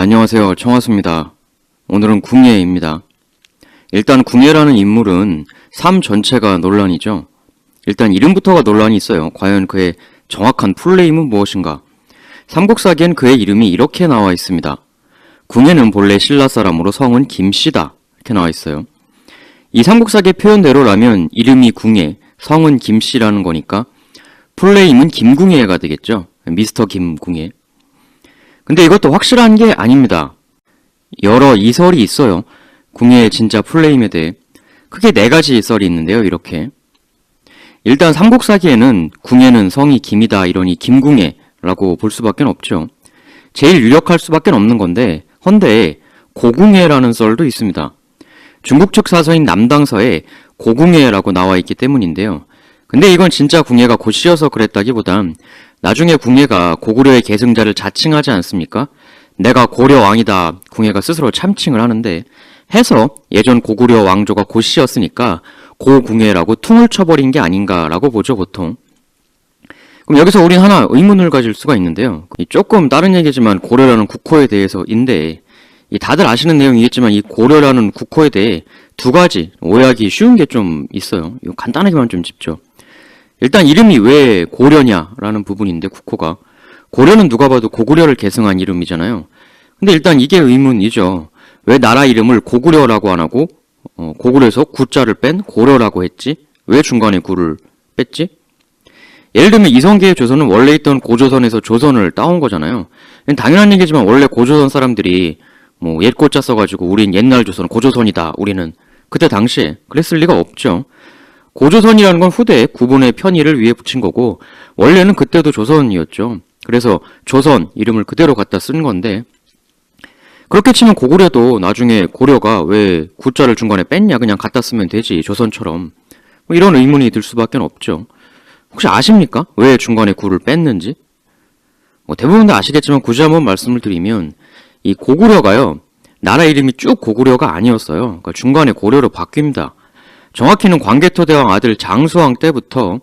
안녕하세요. 청하수입니다. 오늘은 궁예입니다. 일단 궁예라는 인물은 삶 전체가 논란이죠. 일단 이름부터가 논란이 있어요. 과연 그의 정확한 풀네임은 무엇인가? 삼국사기엔 그의 이름이 이렇게 나와 있습니다. 궁예는 본래 신라 사람으로 성은 김씨다. 이렇게 나와 있어요. 이 삼국사기 표현대로라면 이름이 궁예, 성은 김씨라는 거니까 풀네임은 김궁예가 되겠죠. 미스터 김궁예. 근데 이것도 확실한 게 아닙니다. 여러 이설이 있어요. 궁예의 진짜 풀네임에 대해. 크게 4가지 썰이 있는데요. 이렇게. 일단 삼국사기에는 궁예는 성이 김이다 이러니 김궁예라고 볼 수밖에 없죠. 제일 유력할 수밖에 없는 건데 헌데 고궁예라는 썰도 있습니다. 중국 측 사서인 남당서에 고궁예라고 나와 있기 때문인데요. 근데 이건 진짜 궁예가 고씨여서 그랬다기보단 나중에 궁예가 고구려의 계승자를 자칭하지 않습니까? 내가 고려 왕이다 궁예가 스스로 참칭을 하는데 해서 예전 고구려 왕조가 고씨였으니까 고궁예라고 퉁을 쳐버린 게 아닌가라고 보죠 보통. 그럼 여기서 우린 하나 의문을 가질 수가 있는데요. 조금 다른 얘기지만 고려라는 국호에 대해서인데 다들 아시는 내용이겠지만 이 고려라는 국호에 대해 2가지 오해하기 쉬운 게 좀 있어요. 이거 간단하게만 좀 짚죠. 일단 이름이 왜 고려냐라는 부분인데 국호가 고려는 누가 봐도 고구려를 계승한 이름이잖아요. 근데 일단 이게 의문이죠. 왜 나라 이름을 고구려라고 안 하고 고구려에서 구자를 뺀 고려라고 했지? 왜 중간에 구를 뺐지? 예를 들면 이성계의 조선은 원래 있던 고조선에서 조선을 따온 거잖아요. 당연한 얘기지만 원래 고조선 사람들이 옛 고자 써가지고 우린 옛날 조선 고조선이다 우리는 그때 당시에 그랬을 리가 없죠. 고조선이라는 건 후대에 구분의 편의를 위해 붙인 거고 원래는 그때도 조선이었죠. 그래서 조선 이름을 그대로 갖다 쓴 건데 그렇게 치면 고구려도 나중에 고려가 왜 구자를 중간에 뺐냐 그냥 갖다 쓰면 되지 조선처럼 이런 의문이 들 수밖에 없죠. 혹시 아십니까? 왜 중간에 구를 뺐는지? 대부분 다 아시겠지만 굳이 한번 말씀을 드리면 이 고구려가요 나라 이름이 쭉 고구려가 아니었어요. 그러니까 중간에 고려로 바뀝니다. 정확히는 광개토대왕 아들 장수왕 때부터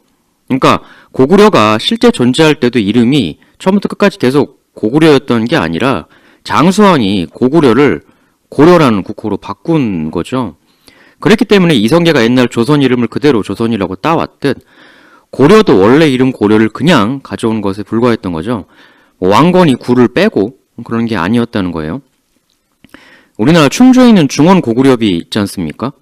그러니까 고구려가 실제 존재할 때도 이름이 처음부터 끝까지 계속 고구려였던 게 아니라 장수왕이 고구려를 고려라는 국호로 바꾼 거죠. 그랬기 때문에 이성계가 옛날 조선 이름을 그대로 조선이라고 따왔듯 고려도 원래 이름 고려를 그냥 가져온 것에 불과했던 거죠. 왕건이 구를 빼고 그런 게 아니었다는 거예요. 우리나라 충주에 있는 중원고구려비 있지 않습니까?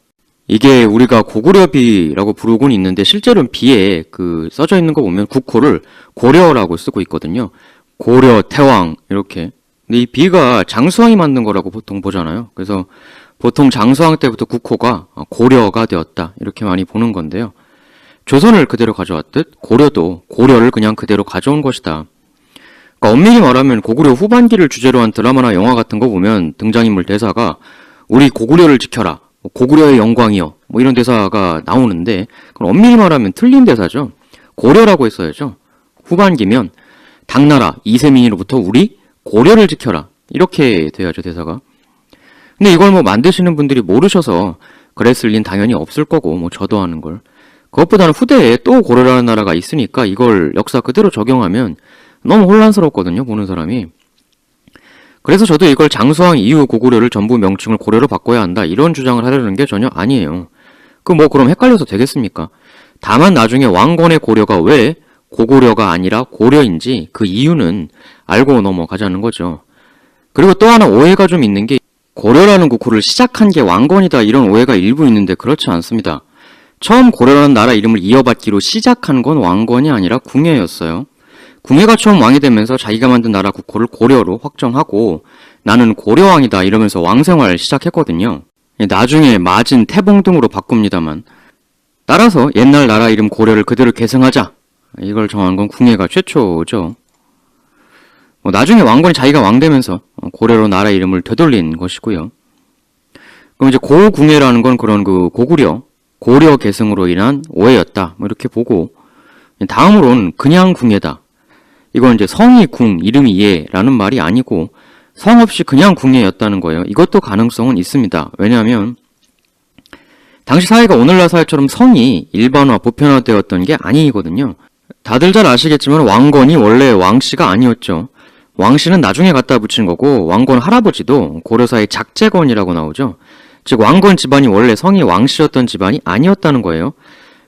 이게 우리가 고구려비라고 부르곤 있는데 실제로는 비에 써져 있는 거 보면 국호를 고려라고 쓰고 있거든요. 고려, 태왕 이렇게. 근데 이 비가 장수왕이 만든 거라고 보통 보잖아요. 그래서 보통 장수왕 때부터 국호가 고려가 되었다 이렇게 많이 보는 건데요. 조선을 그대로 가져왔듯 고려도 고려를 그냥 그대로 가져온 것이다. 그러니까 엄밀히 말하면 고구려 후반기를 주제로 한 드라마나 영화 같은 거 보면 등장인물 대사가 우리 고구려를 지켜라. 고구려의 영광이여 이런 대사가 나오는데 그건 엄밀히 말하면 틀린 대사죠. 고려라고 했어야죠. 후반기면 당나라 이세민으로부터 우리 고려를 지켜라 이렇게 돼야죠 대사가. 근데 이걸 만드시는 분들이 모르셔서 그랬을 린 당연히 없을 거고 저도 아는 걸. 그것보다는 후대에 또 고려라는 나라가 있으니까 이걸 역사 그대로 적용하면 너무 혼란스럽거든요 보는 사람이. 그래서 저도 이걸 장수왕 이후 고구려를 전부 명칭을 고려로 바꿔야 한다 이런 주장을 하려는 게 전혀 아니에요. 그럼 헷갈려서 되겠습니까? 다만 나중에 왕건의 고려가 왜 고구려가 아니라 고려인지 그 이유는 알고 넘어가자는 거죠. 그리고 또 하나 오해가 좀 있는 게 고려라는 국호를 시작한 게 왕건이다 이런 오해가 일부 있는데 그렇지 않습니다. 처음 고려라는 나라 이름을 이어받기로 시작한 건 왕건이 아니라 궁예였어요. 궁예가 처음 왕이 되면서 자기가 만든 나라 국호를 고려로 확정하고 나는 고려왕이다 이러면서 왕생활을 시작했거든요. 나중에 마진, 태봉 등으로 바꿉니다만 따라서 옛날 나라 이름 고려를 그대로 계승하자 이걸 정한 건 궁예가 최초죠. 나중에 왕건이 자기가 왕 되면서 고려로 나라 이름을 되돌린 것이고요. 그럼 이제 고궁예라는 건 그런 고구려, 고려 계승으로 인한 오해였다 이렇게 보고 다음으로는 그냥 궁예다. 이건 이제 성이 궁, 이름이 예라는 말이 아니고 성 없이 그냥 궁예였다는 거예요. 이것도 가능성은 있습니다. 왜냐하면 당시 사회가 오늘날 사회처럼 성이 일반화, 보편화되었던 게 아니거든요. 다들 잘 아시겠지만 왕건이 원래 왕씨가 아니었죠. 왕씨는 나중에 갖다 붙인 거고 왕건 할아버지도 고려사의 작재건이라고 나오죠. 즉 왕건 집안이 원래 성이 왕씨였던 집안이 아니었다는 거예요.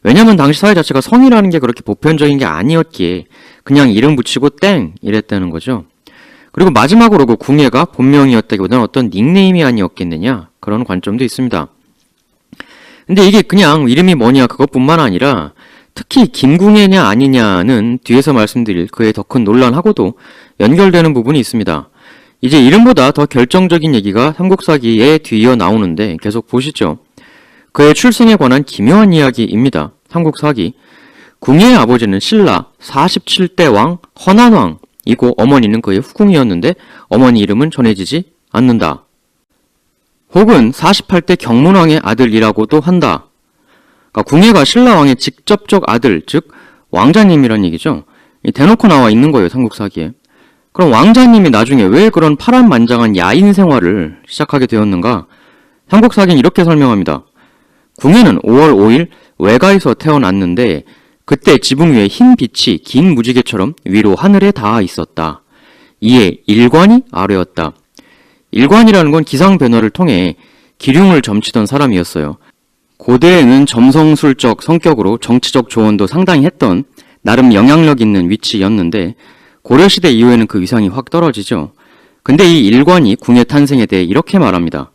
왜냐면 당시 사회 자체가 성이라는 게 그렇게 보편적인 게 아니었기에 그냥 이름 붙이고 땡 이랬다는 거죠. 그리고 마지막으로 그 궁예가 본명이었다기보다는 어떤 닉네임이 아니었겠느냐 그런 관점도 있습니다. 근데 이게 그냥 이름이 뭐냐 그것뿐만 아니라 특히 김궁예냐 아니냐는 뒤에서 말씀드릴 그의 더 큰 논란하고도 연결되는 부분이 있습니다. 이제 이름보다 더 결정적인 얘기가 삼국사기에 뒤이어 나오는데 계속 보시죠. 그의 출생에 관한 기묘한 이야기입니다. 삼국사기. 궁예의 아버지는 신라 47대 왕 허난왕이고 어머니는 그의 후궁이었는데 어머니 이름은 전해지지 않는다. 혹은 48대 경문왕의 아들이라고도 한다. 그러니까 궁예가 신라왕의 직접적 아들, 즉 왕자님이란 얘기죠. 대놓고 나와 있는 거예요, 삼국사기에. 그럼 왕자님이 나중에 왜 그런 파란만장한 야인 생활을 시작하게 되었는가? 삼국사기는 이렇게 설명합니다. 궁예는 5월 5일 외가에서 태어났는데 그때 지붕 위에 흰 빛이 긴 무지개처럼 위로 하늘에 닿아 있었다. 이에 일관이 아래였다. 일관이라는 건 기상변화를 통해 기륭을 점치던 사람이었어요. 고대에는 점성술적 성격으로 정치적 조언도 상당히 했던 나름 영향력 있는 위치였는데 고려시대 이후에는 그 위상이 확 떨어지죠. 근데 이 일관이 궁예 탄생에 대해 이렇게 말합니다.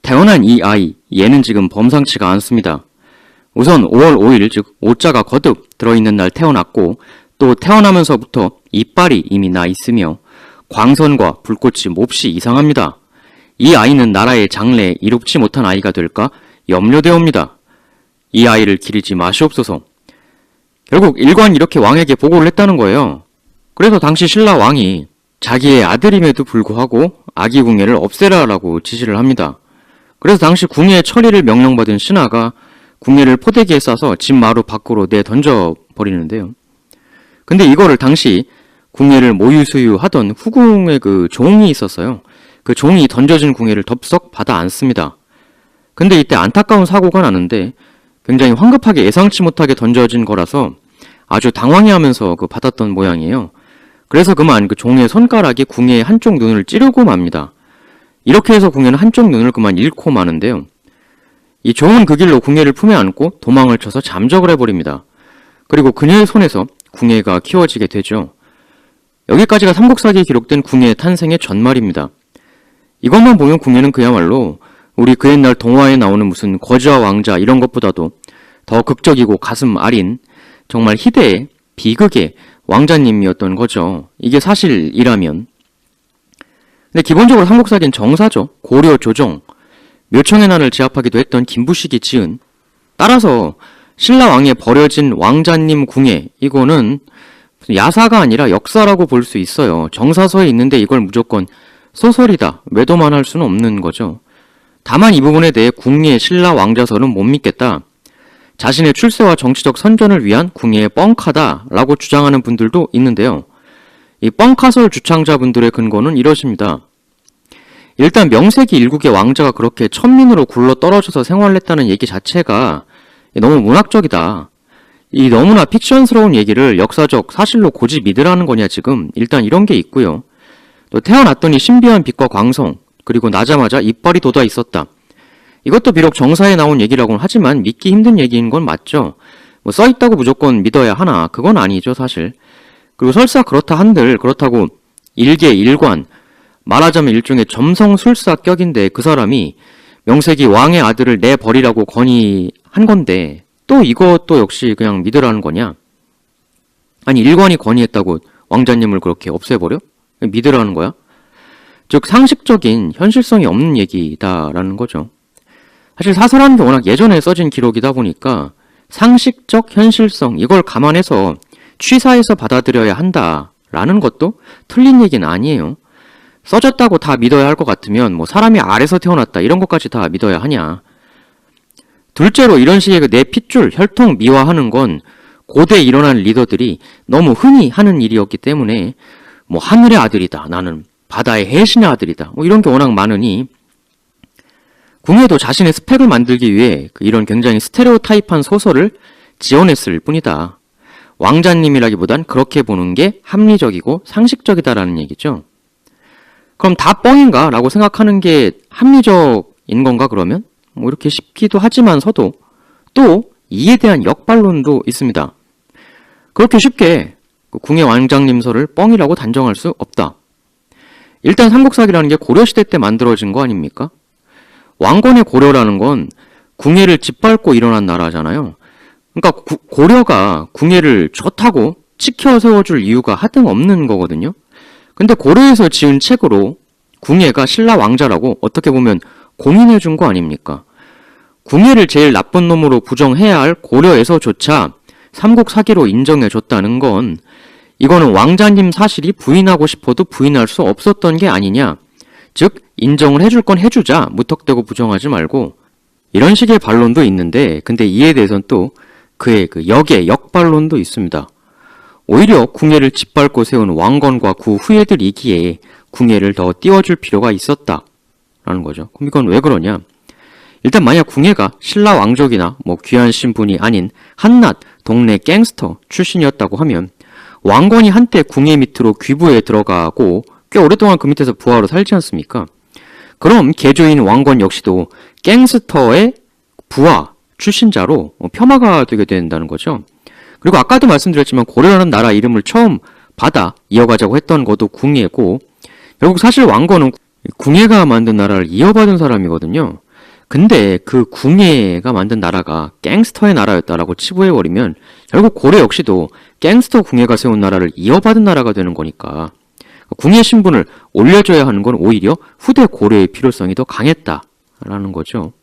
태어난 이 아이, 얘는 지금 범상치가 않습니다. 우선 5월 5일, 즉 5자가 거듭 들어있는 날 태어났고 또 태어나면서부터 이빨이 이미 나 있으며 광선과 불꽃이 몹시 이상합니다. 이 아이는 나라의 장래에 이롭지 못한 아이가 될까 염려되옵니다. 이 아이를 기르지 마시옵소서. 결국 일관이 이렇게 왕에게 보고를 했다는 거예요. 그래서 당시 신라 왕이 자기의 아들임에도 불구하고 아기 궁예를 없애라라고 지시를 합니다. 그래서 당시 궁예의 처리를 명령받은 신하가 궁예를 포대기에 싸서 집 마루 밖으로 내던져버리는데요. 근데 이거를 당시 궁예를 모유수유하던 후궁의 그 종이 있었어요. 그 종이 던져진 궁예를 덥석 받아 안습니다. 근데 이때 안타까운 사고가 나는데 굉장히 황급하게 예상치 못하게 던져진 거라서 아주 당황해하면서 그 받았던 모양이에요. 그래서 그만 그 종의 손가락이 궁예의 한쪽 눈을 찌르고 맙니다. 이렇게 해서 궁예는 한쪽 눈을 그만 잃고 마는데요. 이 종은 그 길로 궁예를 품에 안고 도망을 쳐서 잠적을 해버립니다. 그리고 그녀의 손에서 궁예가 키워지게 되죠. 여기까지가 삼국사기에 기록된 궁예의 탄생의 전말입니다. 이것만 보면 궁예는 그야말로 우리 그 옛날 동화에 나오는 무슨 거지와 왕자 이런 것보다도 더 극적이고 가슴 아린 정말 희대의 비극의 왕자님이었던 거죠. 이게 사실이라면. 근데 기본적으로 삼국사기는 정사죠. 고려 조정, 묘청의 난을 제압하기도 했던 김부식이 지은. 따라서 신라 왕에 버려진 왕자님 궁예, 이거는 야사가 아니라 역사라고 볼 수 있어요. 정사서에 있는데 이걸 무조건 소설이다, 외도만 할 수는 없는 거죠. 다만 이 부분에 대해 궁예 신라 왕자설은 못 믿겠다. 자신의 출세와 정치적 선전을 위한 궁예의 뻥카다라고 주장하는 분들도 있는데요. 이 뻥카설 주창자분들의 근거는 이러십니다. 일단 명세기 일국의 왕자가 그렇게 천민으로 굴러 떨어져서 생활했다는 얘기 자체가 너무 문학적이다. 이 너무나 픽션스러운 얘기를 역사적 사실로 고지 믿으라는 거냐 지금. 일단 이런 게 있고요. 또 태어났더니 신비한 빛과 광성, 그리고 나자마자 이빨이 돋아 있었다. 이것도 비록 정사에 나온 얘기라고는 하지만 믿기 힘든 얘기인 건 맞죠. 뭐 써있다고 무조건 믿어야 하나, 그건 아니죠 사실. 그리고 설사 그렇다 한들 그렇다고 일개 일관, 말하자면 일종의 점성술사격인데 그 사람이 명색이 왕의 아들을 내버리라고 건의한 건데 또 이것도 역시 그냥 믿으라는 거냐? 아니 일관이 건의했다고 왕자님을 그렇게 없애버려? 믿으라는 거야? 즉 상식적인 현실성이 없는 얘기다라는 거죠. 사실 사설하는 게 워낙 예전에 써진 기록이다 보니까 상식적 현실성 이걸 감안해서 취사해서 받아들여야 한다라는 것도 틀린 얘기는 아니에요. 써졌다고 다 믿어야 할 것 같으면 뭐 사람이 알에서 태어났다 이런 것까지 다 믿어야 하냐. 둘째로 이런 식의 그 내 핏줄, 혈통 미화하는 건 고대에 일어난 리더들이 너무 흔히 하는 일이었기 때문에 뭐 하늘의 아들이다, 나는 바다의 해신의 아들이다, 뭐 이런 게 워낙 많으니 궁예도 자신의 스펙을 만들기 위해 이런 굉장히 스테레오타입한 소설을 지어냈을 뿐이다. 왕자님이라기보단 그렇게 보는 게 합리적이고 상식적이다라는 얘기죠. 그럼 다 뻥인가? 라고 생각하는 게 합리적인 건가 그러면? 뭐 이렇게 싶기도 하지만서도 또 이에 대한 역반론도 있습니다. 그렇게 쉽게 궁예 왕장님설을 뻥이라고 단정할 수 없다. 일단 삼국사기라는 게 고려시대 때 만들어진 거 아닙니까? 왕건의 고려라는 건 궁예를 짓밟고 일어난 나라잖아요. 그러니까 고려가 궁예를 좋다고 치켜 세워줄 이유가 하등 없는 거거든요. 근데 고려에서 지은 책으로 궁예가 신라 왕자라고 어떻게 보면 공인해 준 거 아닙니까? 궁예를 제일 나쁜 놈으로 부정해야 할 고려에서조차 삼국 사기로 인정해 줬다는 건 이거는 왕자님 사실이 부인하고 싶어도 부인할 수 없었던 게 아니냐. 즉 인정을 해줄 건 해주자, 무턱대고 부정하지 말고, 이런 식의 반론도 있는데, 근데 이에 대해서는 또 그의 그 역반론도 있습니다. 오히려 궁예를 짓밟고 세운 왕건과 그 후예들이기에 궁예를 더 띄워줄 필요가 있었다라는 거죠. 그럼 이건 왜 그러냐? 일단 만약 궁예가 신라 왕족이나 뭐 귀한 신분이 아닌 한낱 동네 갱스터 출신이었다고 하면 왕건이 한때 궁예 밑으로 귀부에 들어가고 꽤 오랫동안 그 밑에서 부하로 살지 않습니까? 그럼 계조인 왕건 역시도 갱스터의 부하 출신자로 폄하가 되게 된다는 거죠. 그리고 아까도 말씀드렸지만 고려라는 나라 이름을 처음 받아 이어가자고 했던 것도 궁예고, 결국 사실 왕건은 궁예가 만든 나라를 이어받은 사람이거든요. 근데 그 궁예가 만든 나라가 갱스터의 나라였다라고 치부해버리면 결국 고려 역시도 갱스터 궁예가 세운 나라를 이어받은 나라가 되는 거니까 궁예 신분을 올려줘야 하는 건 오히려 후대 고려의 필요성이 더 강했다라는 거죠.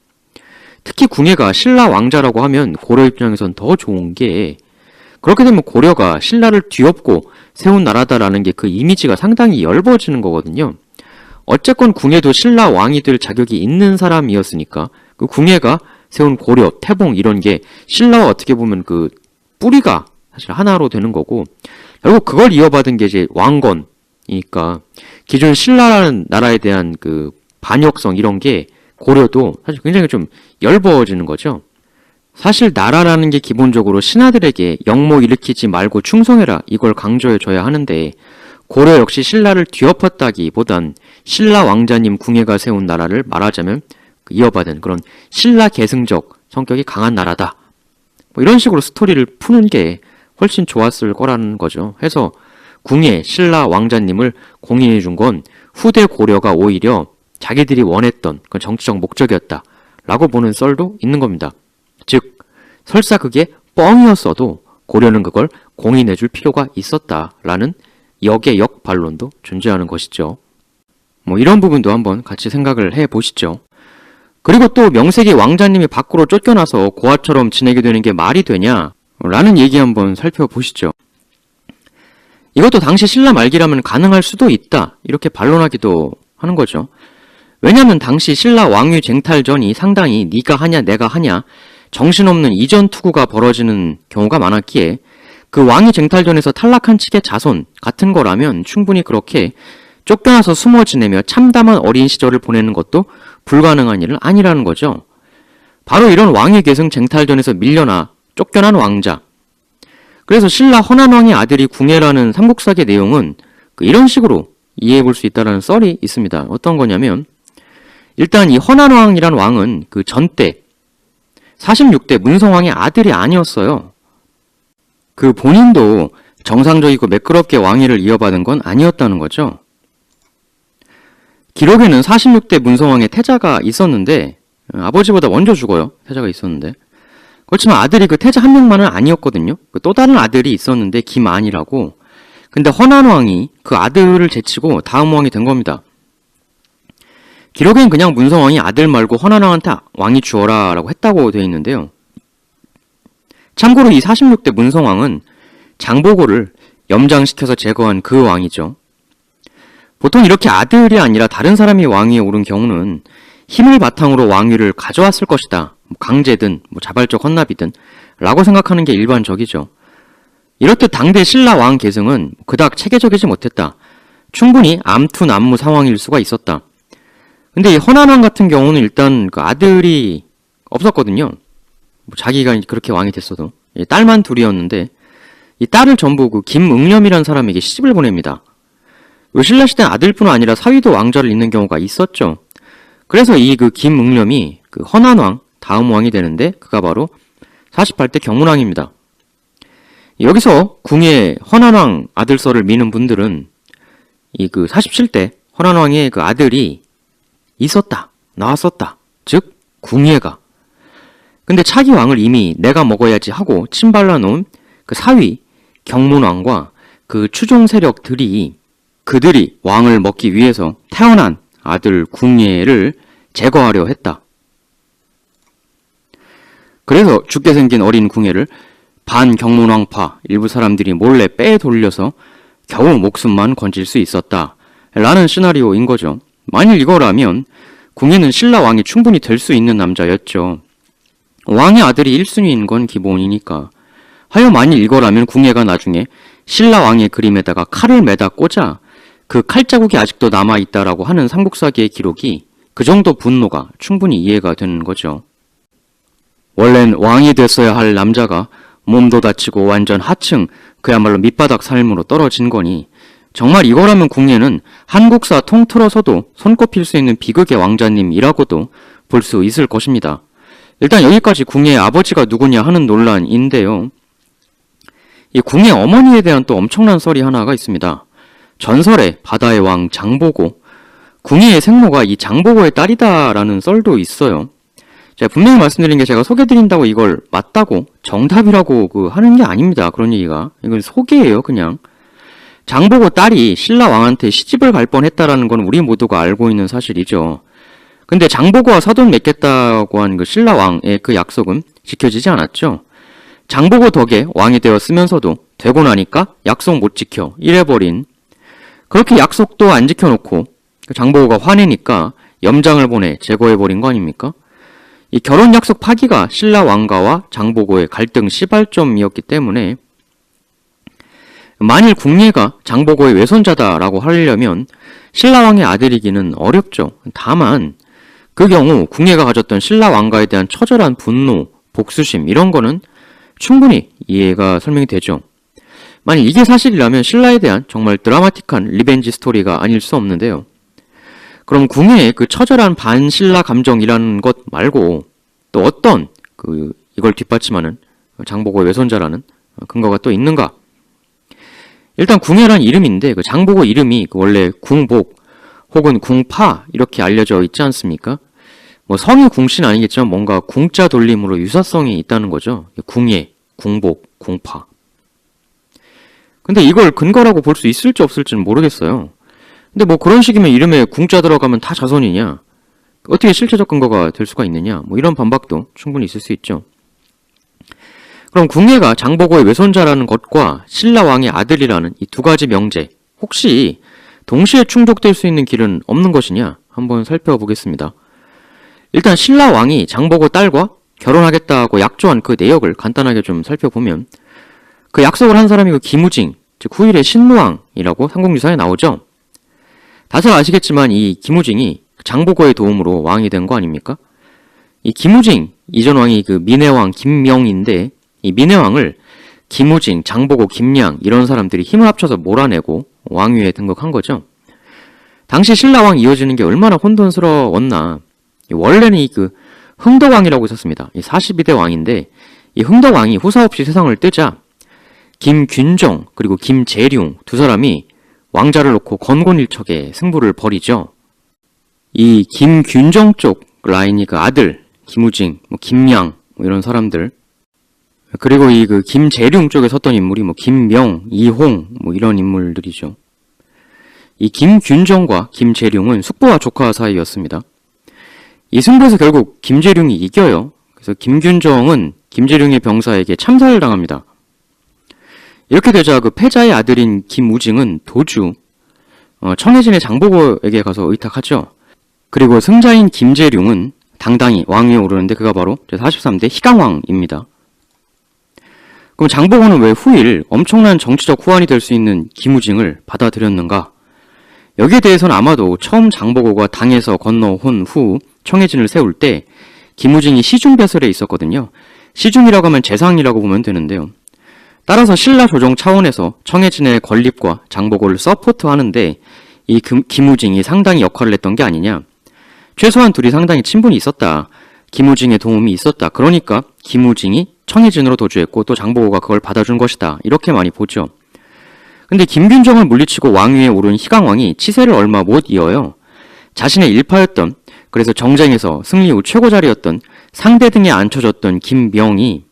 특히 궁예가 신라 왕자라고 하면 고려 입장에선 더 좋은 게, 그렇게 되면 고려가 신라를 뒤엎고 세운 나라다라는 게 그 이미지가 상당히 엷어지는 거거든요. 어쨌건 궁예도 신라 왕이 될 자격이 있는 사람이었으니까 그 궁예가 세운 고려, 태봉 이런 게 신라와 어떻게 보면 그 뿌리가 사실 하나로 되는 거고, 결국 그걸 이어받은 게 이제 왕건이니까 기존 신라라는 나라에 대한 그 반역성 이런 게 고려도 사실 굉장히 좀 엷어지는 거죠. 사실 나라라는 게 기본적으로 신하들에게 역모 일으키지 말고 충성해라 이걸 강조해줘야 하는데, 고려 역시 신라를 뒤엎었다기보단 신라 왕자님 궁예가 세운 나라를 말하자면 이어받은 그런 신라 계승적 성격이 강한 나라다. 뭐 이런 식으로 스토리를 푸는 게 훨씬 좋았을 거라는 거죠. 해서 궁예, 신라 왕자님을 공인해 준 건 후대 고려가 오히려 자기들이 원했던 그런 정치적 목적이었다 라고 보는 썰도 있는 겁니다. 즉 설사 그게 뻥이었어도 고려는 그걸 공인해 줄 필요가 있었다라는 역의 역반론도 존재하는 것이죠. 뭐 이런 부분도 한번 같이 생각을 해보시죠. 그리고 또 명색이 왕자님이 밖으로 쫓겨나서 고아처럼 지내게 되는 게 말이 되냐? 라는 얘기 한번 살펴보시죠. 이것도 당시 신라 말기라면 가능할 수도 있다, 이렇게 반론하기도 하는 거죠. 왜냐면 당시 신라 왕위 쟁탈전이 상당히 네가 하냐 내가 하냐 정신없는 이전 투구가 벌어지는 경우가 많았기에 그 왕위 쟁탈전에서 탈락한 측의 자손 같은 거라면 충분히 그렇게 쫓겨나서 숨어 지내며 참담한 어린 시절을 보내는 것도 불가능한 일은 아니라는 거죠. 바로 이런 왕위 계승 쟁탈전에서 밀려나 쫓겨난 왕자. 그래서 신라 헌안왕의 아들이 궁예라는 삼국사기 내용은 이런 식으로 이해해 볼 수 있다는 썰이 있습니다. 어떤 거냐면, 일단 이 헌안왕이란 왕은 그 전때 46대 문성왕의 아들이 아니었어요. 그 본인도 정상적이고 매끄럽게 왕위를 이어받은 건 아니었다는 거죠. 기록에는 46대 문성왕의 태자가 있었는데, 아버지보다 먼저 죽어요. 태자가 있었는데. 그렇지만 아들이 그 태자 한 명만은 아니었거든요. 또 다른 아들이 있었는데 김안이라고. 근데 헌안왕이 그 아들을 제치고 다음 왕이 된 겁니다. 기록엔 그냥 문성왕이 아들 말고 헌안왕한테 왕이 주어라 라고 했다고 되어 있는데요. 참고로 이 46대 문성왕은 장보고를 염장시켜서 제거한 그 왕이죠. 보통 이렇게 아들이 아니라 다른 사람이 왕위에 오른 경우는 힘을 바탕으로 왕위를 가져왔을 것이다. 강제든 자발적 헌납이든 라고 생각하는 게 일반적이죠. 이렇듯 당대 신라 왕 계승은 그닥 체계적이지 못했다. 충분히 암투난무 상황일 수가 있었다. 근데 이 헌안왕 같은 경우는 일단 그 아들이 없었거든요. 자기가 그렇게 왕이 됐어도. 딸만 둘이었는데 이 딸을 전부 그 김응렴이라는 사람에게 시집을 보냅니다. 신라시대는 아들뿐 아니라 사위도 왕좌를 잇는 경우가 있었죠. 그래서 이 김응렴이 헌안왕 다음 왕이 되는데 그가 바로 48대 경문왕입니다. 여기서 궁예 헌안왕 아들서를 미는 분들은 이 47대 헌안왕의 아들이 있었다, 나왔었다. 즉 궁예가. 근데 차기 왕을 이미 내가 먹어야지 하고 침발라 놓은 사위 경문왕과 추종 세력들이 그들이 왕을 먹기 위해서 태어난 아들 궁예를 제거하려 했다. 그래서 죽게 생긴 어린 궁예를 반경문왕파 일부 사람들이 몰래 빼돌려서 겨우 목숨만 건질 수 있었다 라는 시나리오인 거죠. 만일 이거라면 궁예는 신라 왕이 충분히 될 수 있는 남자였죠. 왕의 아들이 1순위인 건 기본이니까. 하여 만일 이거라면 궁예가 나중에 신라 왕의 그림에다가 칼을 매다 꽂아 그 칼자국이 아직도 남아있다라고 하는 삼국사기의 기록이 그 정도 분노가 충분히 이해가 되는 거죠. 원래는 왕이 됐어야 할 남자가 몸도 다치고 완전 하층 그야말로 밑바닥 삶으로 떨어진 거니 정말 이거라면 궁예는 한국사 통틀어서도 손꼽힐 수 있는 비극의 왕자님이라고도 볼 수 있을 것입니다. 일단 여기까지 궁예의 아버지가 누구냐 하는 논란인데요. 이 궁예 어머니에 대한 또 엄청난 썰이 하나가 있습니다. 전설의 바다의 왕 장보고, 궁예의 생모가 이 장보고의 딸이다라는 썰도 있어요. 제가 분명히 말씀드린 게 제가 소개드린다고 이걸 맞다고 정답이라고 하는 게 아닙니다. 그런 얘기가. 이건 소개예요, 그냥. 장보고 딸이 신라 왕한테 시집을 갈 뻔했다라는 건 우리 모두가 알고 있는 사실이죠. 근데 장보고와 사돈 맺겠다고 한 신라 왕의 그 약속은 지켜지지 않았죠. 장보고 덕에 왕이 되었으면서도 되고 나니까 약속 못 지켜 이래버린, 그렇게 약속도 안 지켜놓고 장보고가 화내니까 염장을 보내 제거해버린 거 아닙니까? 이 결혼 약속 파기가 신라 왕가와 장보고의 갈등 시발점이었기 때문에 만일 궁예가 장보고의 외손자다라고 하려면 신라 왕의 아들이기는 어렵죠. 다만 그 경우 궁예가 가졌던 신라 왕가에 대한 처절한 분노, 복수심 이런 거는 충분히 이해가 설명이 되죠. 만일 이게 사실이라면 신라에 대한 정말 드라마틱한 리벤지 스토리가 아닐 수 없는데요. 그럼 궁예의 처절한 반신라 감정이라는 것 말고 또 어떤 이걸 뒷받침하는 장보고의 외손자라는 근거가 또 있는가? 일단 궁예란 이름인데 장보고 이름이 원래 궁복 혹은 궁파 이렇게 알려져 있지 않습니까? 성이 궁씨는 아니겠지만 뭔가 궁자 돌림으로 유사성이 있다는 거죠. 궁예, 궁복, 궁파. 근데 이걸 근거라고 볼 수 있을지 없을지는 모르겠어요. 근데 그런 식이면 이름에 궁자 들어가면 다 자손이냐? 어떻게 실체적 근거가 될 수가 있느냐? 이런 반박도 충분히 있을 수 있죠. 그럼 궁예가 장보고의 외손자라는 것과 신라 왕의 아들이라는 이 두 가지 명제, 혹시 동시에 충족될 수 있는 길은 없는 것이냐? 한번 살펴보겠습니다. 일단 신라 왕이 장보고 딸과 결혼하겠다고 약조한 그 내역을 간단하게 좀 살펴보면 그 약속을 한 사람이 김우징, 즉 후일의 신무왕이라고 삼국유사에 나오죠. 다들 아시겠지만 이 김우징이 장보고의 도움으로 왕이 된 거 아닙니까? 이 김우징 이전 왕이 민해왕 김명인데 이 민해왕을 김우징, 장보고, 김량 이런 사람들이 힘을 합쳐서 몰아내고 왕위에 등극한 거죠. 당시 신라왕 이어지는 게 얼마나 혼돈스러웠나. 원래는 흥덕왕이라고 있었습니다. 이 42대 왕인데 이 흥덕왕이 후사 없이 세상을 뜨자 김균정 그리고 김재룡 두 사람이 왕자를 놓고 건곤일척에 승부를 벌이죠. 이 김균정 쪽 라인이 아들 김우징, 김량 이런 사람들, 그리고 이 김재룡 쪽에 섰던 인물이 김명, 이홍 이런 인물들이죠. 이 김균정과 김재룡은 숙부와 조카 사이였습니다. 이 승부에서 결국 김재룡이 이겨요. 그래서 김균정은 김재룡의 병사에게 참살을 당합니다. 이렇게 되자 패자의 아들인 김우징은 도주, 청해진의 장보고에게 가서 의탁하죠. 그리고 승자인 김재룡은 당당히 왕위에 오르는데 그가 바로 제43대 희강왕입니다. 그럼 장보고는 왜 후일 엄청난 정치적 후환이 될 수 있는 김우징을 받아들였는가? 여기에 대해서는 아마도 처음 장보고가 당에서 건너온 후 청해진을 세울 때 김우징이 시중배설에 있었거든요. 시중이라고 하면 재상이라고 보면 되는데요. 따라서 신라 조정 차원에서 청해진의 건립과 장보고를 서포트하는데 이 김우징이 상당히 역할을 했던 게 아니냐. 최소한 둘이 상당히 친분이 있었다. 김우징의 도움이 있었다. 그러니까 김우징이 청해진으로 도주했고 또 장보고가 그걸 받아준 것이다. 이렇게 많이 보죠. 근데 김균정을 물리치고 왕위에 오른 희강왕이 치세를 얼마 못 이어요. 자신의 일파였던, 그래서 정쟁에서 승리 후 최고 자리였던 상대 등에 앉혀졌던 김명이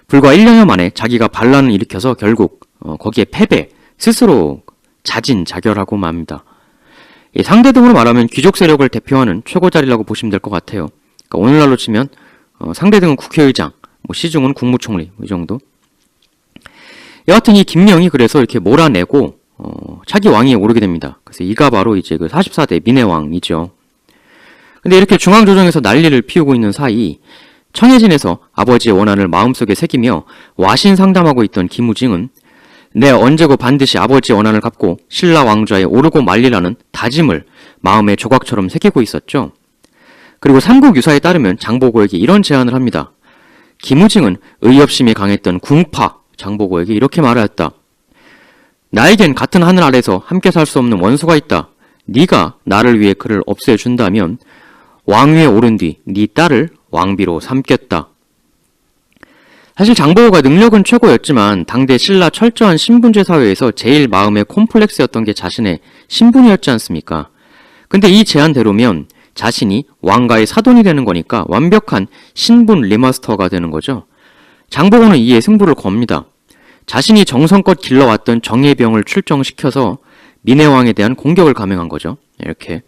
불과 1년여 만에 자기가 반란을 일으켜서 결국 거기에 패배, 스스로 자진자결하고 맙니다. 상대 등으로 말하면 귀족 세력을 대표하는 최고 자리라고 보시면 될 것 같아요. 그러니까 오늘날로 치면 상대 등은 국회의장, 시중은 국무총리 이 정도. 여하튼 이 김명이 그래서 이렇게 몰아내고 차기 왕위에 오르게 됩니다. 그래서 이가 바로 이제 그 44대 민해왕이죠. 근데 이렇게 중앙조정에서 난리를 피우고 있는 사이 청해진에서 아버지의 원한을 마음속에 새기며 와신 상담하고 있던 김우징은 내 언제고 반드시 아버지의 원한을 갚고 신라 왕좌에 오르고 말리라는 다짐을 마음의 조각처럼 새기고 있었죠. 그리고 삼국유사에 따르면 장보고에게 이런 제안을 합니다. 김우징은 의협심이 강했던 궁파 장보고에게 이렇게 말하였다. 나에겐 같은 하늘 아래서 함께 살 수 없는 원수가 있다. 네가 나를 위해 그를 없애준다면 왕위에 오른 뒤 네 딸을 왕비로 삼겠다. 사실 장보고가 능력은 최고였지만 당대 신라 철저한 신분제 사회에서 제일 마음의 콤플렉스였던 게 자신의 신분이었지 않습니까? 근데 이 제안대로면 자신이 왕가의 사돈이 되는 거니까 완벽한 신분 리마스터가 되는 거죠. 장보고는 이에 승부를 겁니다. 자신이 정성껏 길러왔던 정예병을 출정시켜서 민해왕에 대한 공격을 감행한 거죠. 이렇게.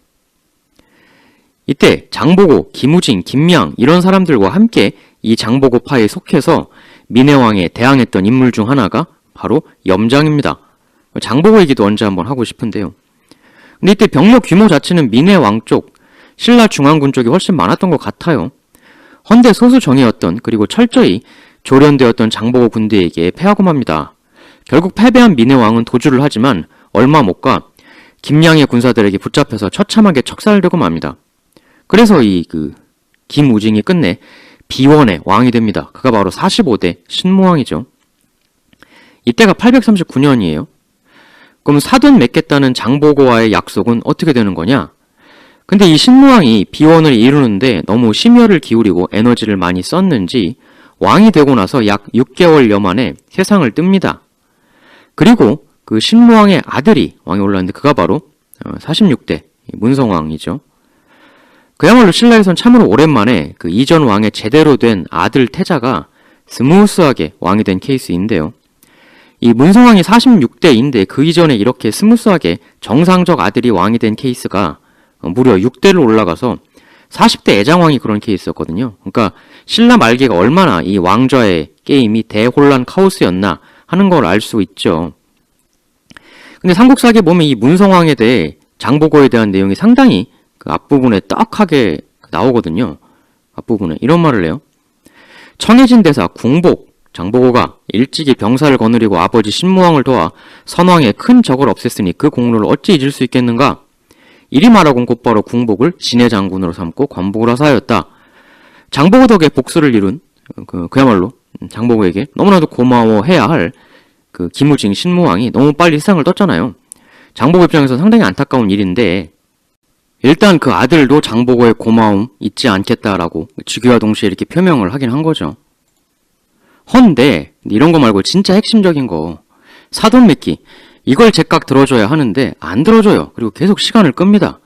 이때 장보고, 김우징, 김양 이런 사람들과 함께 이 장보고파에 속해서 민해왕에 대항했던 인물 중 하나가 바로 염장입니다. 장보고 얘기도 언제 한번 하고 싶은데요. 근데 이때 병력 규모 자체는 민해왕 쪽, 신라 중앙군 쪽이 훨씬 많았던 것 같아요. 헌데 소수 정예였던, 그리고 철저히 조련되었던 장보고 군대에게 패하고 맙니다. 결국 패배한 민해왕은 도주를 하지만 얼마 못 가 김양의 군사들에게 붙잡혀서 처참하게 척살되고 맙니다. 그래서 김우징이 끝내 비원의 왕이 됩니다. 그가 바로 45대 신무왕이죠. 이때가 839년이에요. 그럼 사돈 맺겠다는 장보고와의 약속은 어떻게 되는 거냐? 근데 이 신무왕이 비원을 이루는데 너무 심혈을 기울이고 에너지를 많이 썼는지 왕이 되고 나서 약 6개월여 만에 세상을 뜹니다. 그리고 그 신무왕의 아들이 왕에 올랐는데 그가 바로 46대 문성왕이죠. 그야말로 신라에선 참으로 오랜만에 그 이전 왕의 제대로 된 아들 태자가 스무스하게 왕이 된 케이스인데요. 이 문성왕이 46대인데 그 이전에 이렇게 스무스하게 정상적 아들이 왕이 된 케이스가 무려 6대를 올라가서 40대 애장왕이 그런 케이스였거든요. 그러니까 신라 말기가 얼마나 이 왕좌의 게임이 대혼란 카오스였나 하는 걸 알 수 있죠. 근데 삼국사기에 보면 이 문성왕에 대해 장보고에 대한 내용이 상당히 그 앞부분에 떡하게 나오거든요. 앞부분에 이런 말을 해요. 청해진 대사 궁복 장보고가 일찍이 병사를 거느리고 아버지 신무왕을 도와 선왕의 큰 적을 없앴으니 그 공로를 어찌 잊을 수 있겠는가? 이리 말하곤 곧바로 궁복을 진해 장군으로 삼고 관복을 하사하였다. 장보고 덕에 복수를 이룬 그야말로 장보고에게 너무나도 고마워해야 할 그 김우징 신무왕이 너무 빨리 세상을 떴잖아요. 장보고 입장에서 상당히 안타까운 일인데 일단 그 아들도 장보고의 고마움 잊지 않겠다라고 즉위와 동시에 이렇게 표명을 하긴 한 거죠. 헌데 이런 거 말고 진짜 핵심적인 거 사돈 맺기 이걸 제깍 들어줘야 하는데 안 들어줘요. 그리고 계속 시간을 끕니다.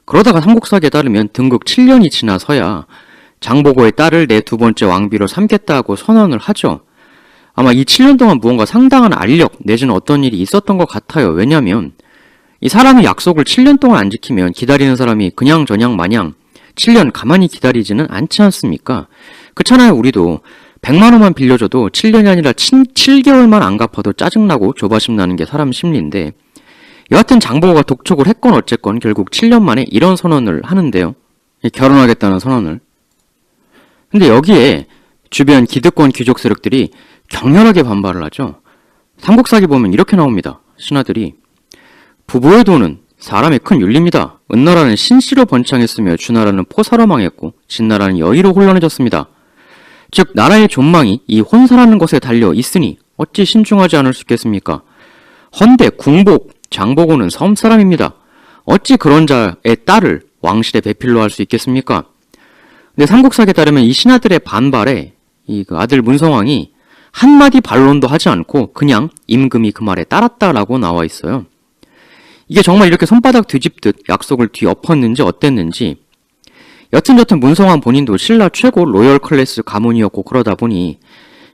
그러다가 삼국사기에 따르면 등극 7년이 지나서야 장보고의 딸을 내 두 번째 왕비로 삼겠다고 선언을 하죠. 아마 이 7년 동안 무언가 상당한 알력 내지는 어떤 일이 있었던 것 같아요. 왜냐하면 이 사람의 약속을 7년 동안 안 지키면 기다리는 사람이 그냥 저냥 마냥 7년 가만히 기다리지는 않지 않습니까? 그렇잖아요. 우리도 100만 원만 빌려줘도 7년이 아니라 7개월만 안 갚아도 짜증나고 조바심 나는 게 사람 심리인데 여하튼 장보고가 독촉을 했건 어쨌건 결국 7년 만에 이런 선언을 하는데요. 결혼하겠다는 선언을. 근데 여기에 주변 기득권 귀족 세력들이 격렬하게 반발을 하죠. 삼국사기 보면 이렇게 나옵니다. 신하들이 부부의 돈은 사람의 큰 윤리입니다. 은나라는 신씨로 번창했으며 주나라는 포사로 망했고 진나라는 여의로 혼란해졌습니다. 즉 나라의 존망이 이 혼사라는 것에 달려 있으니 어찌 신중하지 않을 수 있겠습니까? 헌데 궁복, 장보고는 섬사람입니다. 어찌 그런 자의 딸을 왕실에 배필로 할 수 있겠습니까? 근데 삼국사기에 따르면 이 신하들의 반발에 그 아들 문성왕이 한마디 반론도 하지 않고 그냥 임금이 그 말에 따랐다라고 나와 있어요. 이게 정말 이렇게 손바닥 뒤집듯 약속을 뒤엎었는지 어땠는지. 여튼저튼 문성왕 본인도 신라 최고 로열 클래스 가문이었고 그러다 보니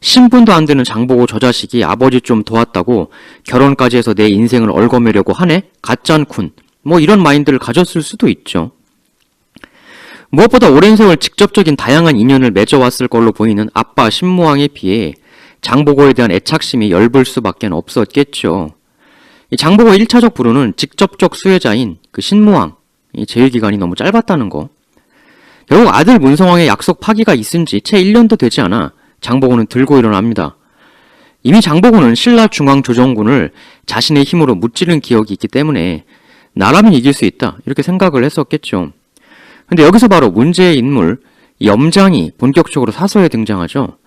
신분도 안 되는 장보고 저 자식이 아버지 좀 도왔다고 결혼까지 해서 내 인생을 얽어매려고 하네? 가짠쿤. 뭐 이런 마인드를 가졌을 수도 있죠. 무엇보다 오랜 세월 직접적인 다양한 인연을 맺어왔을 걸로 보이는 아빠 신무왕에 비해 장보고에 대한 애착심이 엷을 수밖에 없었겠죠. 이 장보고의 1차적 부류는 직접적 수혜자인 그 신무왕, 이 재위기간이 너무 짧았다는 거. 결국 아들 문성왕의 약속 파기가 있은 지 채 1년도 되지 않아 장보고는 들고 일어납니다. 이미 장보고는 신라 중앙조정군을 자신의 힘으로 무찌른 기억이 있기 때문에 나라면 이길 수 있다 이렇게 생각을 했었겠죠. 근데 여기서 바로 문제의 인물 염장이 본격적으로 사서에 등장하죠.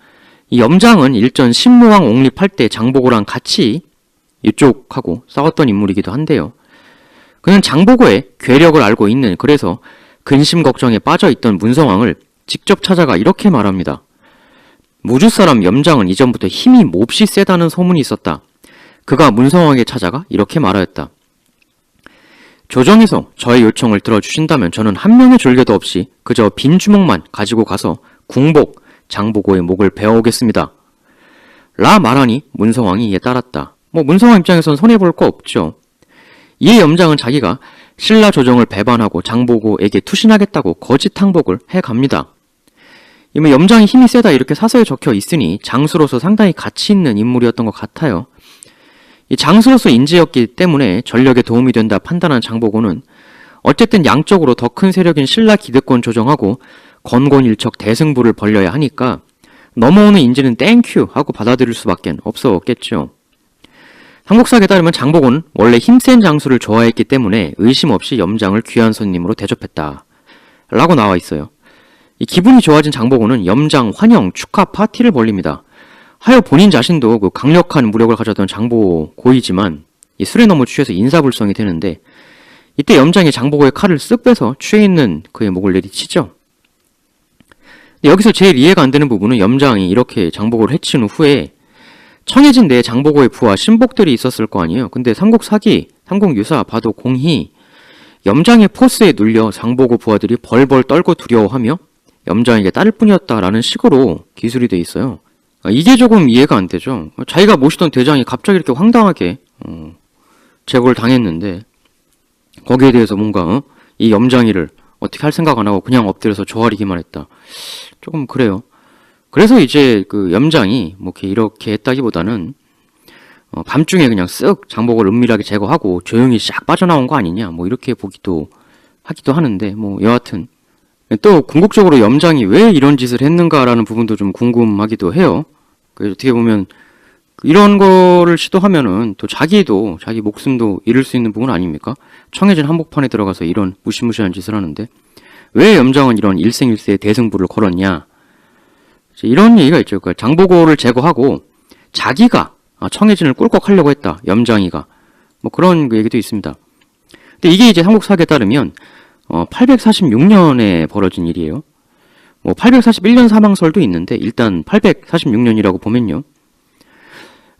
이 염장은 일전 신무왕 옹립할 때 장보고랑 같이 이쪽하고 싸웠던 인물이기도 한데요. 그는 장보고의 괴력을 알고 있는, 그래서 근심 걱정에 빠져있던 문성왕을 직접 찾아가 이렇게 말합니다. 무주사람 염장은 이전부터 힘이 몹시 세다는 소문이 있었다. 그가 문성왕에게 찾아가 이렇게 말하였다. 조정에서 저의 요청을 들어주신다면 저는 한 명의 졸개도 없이 그저 빈 주먹만 가지고 가서 궁복, 장보고의 목을 베어오겠습니다. 라 말하니 문성왕이 이에 따랐다. 문성왕 입장에선 손해볼 거 없죠. 이에 염장은 자기가 신라 조정을 배반하고 장보고에게 투신하겠다고 거짓 항복을 해갑니다. 염장이 힘이 세다 이렇게 사서에 적혀 있으니 장수로서 상당히 가치 있는 인물이었던 것 같아요. 이 장수로서 인재였기 때문에 전력에 도움이 된다 판단한 장보고는 어쨌든 양적으로 더 큰 세력인 신라 기득권 조정하고 건곤일척 대승부를 벌려야 하니까 넘어오는 인재는 땡큐 하고 받아들일 수밖에 없었겠죠. 삼국사기에 따르면 장보고는 원래 힘센 장수를 좋아했기 때문에 의심 없이 염장을 귀한 손님으로 대접했다 라고 나와 있어요. 이 기분이 좋아진 장보고는 염장 환영 축하 파티를 벌립니다. 하여 본인 자신도 그 강력한 무력을 가졌던 장보고이지만 이 술에 너무 취해서 인사불성이 되는데 이때 염장이 장보고의 칼을 쓱 빼서 취해 있는 그의 목을 내리치죠. 근데 여기서 제일 이해가 안 되는 부분은 염장이 이렇게 장보고를 해친 후에 청해진 내에 장보고의 부하 신복들이 있었을 거 아니에요. 근데 삼국사기, 삼국유사 봐도 공히 염장의 포스에 눌려 장보고 부하들이 벌벌 떨고 두려워하며 염장에게 딸 뿐이었다라는 식으로 기술이 돼 있어요. 이게 조금 이해가 안 되죠. 자기가 모시던 대장이 갑자기 이렇게 황당하게 제거를 당했는데 거기에 대해서 뭔가 이 염장이를 어떻게 할 생각 안 하고 그냥 엎드려서 조아리기만 했다. 조금 그래요. 그래서 이제 그 염장이 이렇게 했다기보다는 밤중에 그냥 쓱 장보고를 은밀하게 제거하고 조용히 싹 빠져나온 거 아니냐 이렇게 보기도 하기도 하는데 여하튼 또 궁극적으로 염장이 왜 이런 짓을 했는가라는 부분도 좀 궁금하기도 해요. 어떻게 보면 이런 거를 시도하면은 또 자기 목숨도 잃을 수 있는 부분 아닙니까? 청해진 한복판에 들어가서 이런 무시무시한 짓을 하는데 왜 염장은 이런 일생일세의 대승부를 걸었냐? 이런 얘기가 있죠. 그러니까 장보고를 제거하고 자기가 청해진을 꿀꺽하려고 했다. 염장이가 그런 얘기도 있습니다. 근데 이게 이제 삼국사기에 따르면 846년에 벌어진 일이에요. 841년 사망설도 있는데 일단 846년이라고 보면요.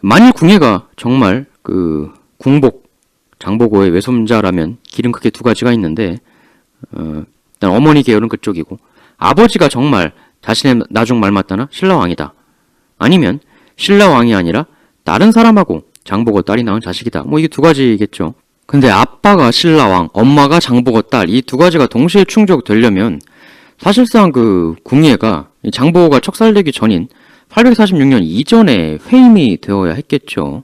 만일 궁예가 정말 그 궁복, 장보고의 외손자라면 길은 크게 두 가지가 있는데 일단 어머니 계열은 그쪽이고 아버지가 정말 자신의 나중 말맞다나 신라왕이다. 아니면 신라왕이 아니라 다른 사람하고 장보고 딸이 낳은 자식이다. 이게 두 가지겠죠. 근데 아빠가 신라왕, 엄마가 장보고 딸 이 두 가지가 동시에 충족되려면 사실상 그 궁예가 장보고가 척살되기 전인 846년 이전에 회임이 되어야 했겠죠.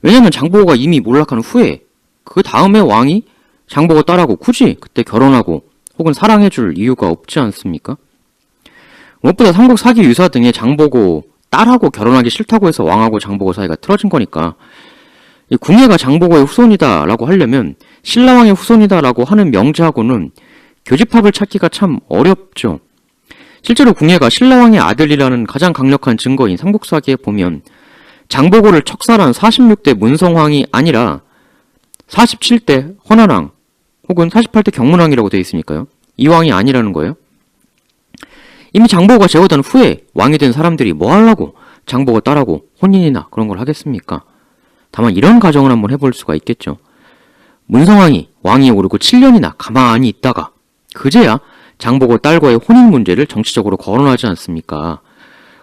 왜냐면 장보고가 이미 몰락한 후에 그 다음에 왕이 장보고 딸하고 굳이 그때 결혼하고 혹은 사랑해줄 이유가 없지 않습니까? 무엇보다 삼국사기 유사 등의 장보고 딸하고 결혼하기 싫다고 해서 왕하고 장보고 사이가 틀어진 거니까 이 궁예가 장보고의 후손이다 라고 하려면 신라왕의 후손이다 라고 하는 명제하고는 교집합을 찾기가 참 어렵죠. 실제로 궁예가 신라왕의 아들이라는 가장 강력한 증거인 삼국사기에 보면 장보고를 척살한 46대 문성왕이 아니라 47대 헌안왕 혹은 48대 경문왕이라고 되어 있으니까요. 이 왕이 아니라는 거예요. 이미 장보고가 제거된 후에 왕이 된 사람들이 뭐 하려고 장보고 딸하고 혼인이나 그런 걸 하겠습니까? 다만 이런 가정을 한번 해볼 수가 있겠죠. 문성왕이 왕위에 오르고 7년이나 가만히 있다가 그제야 장보고 딸과의 혼인 문제를 정치적으로 거론하지 않습니까?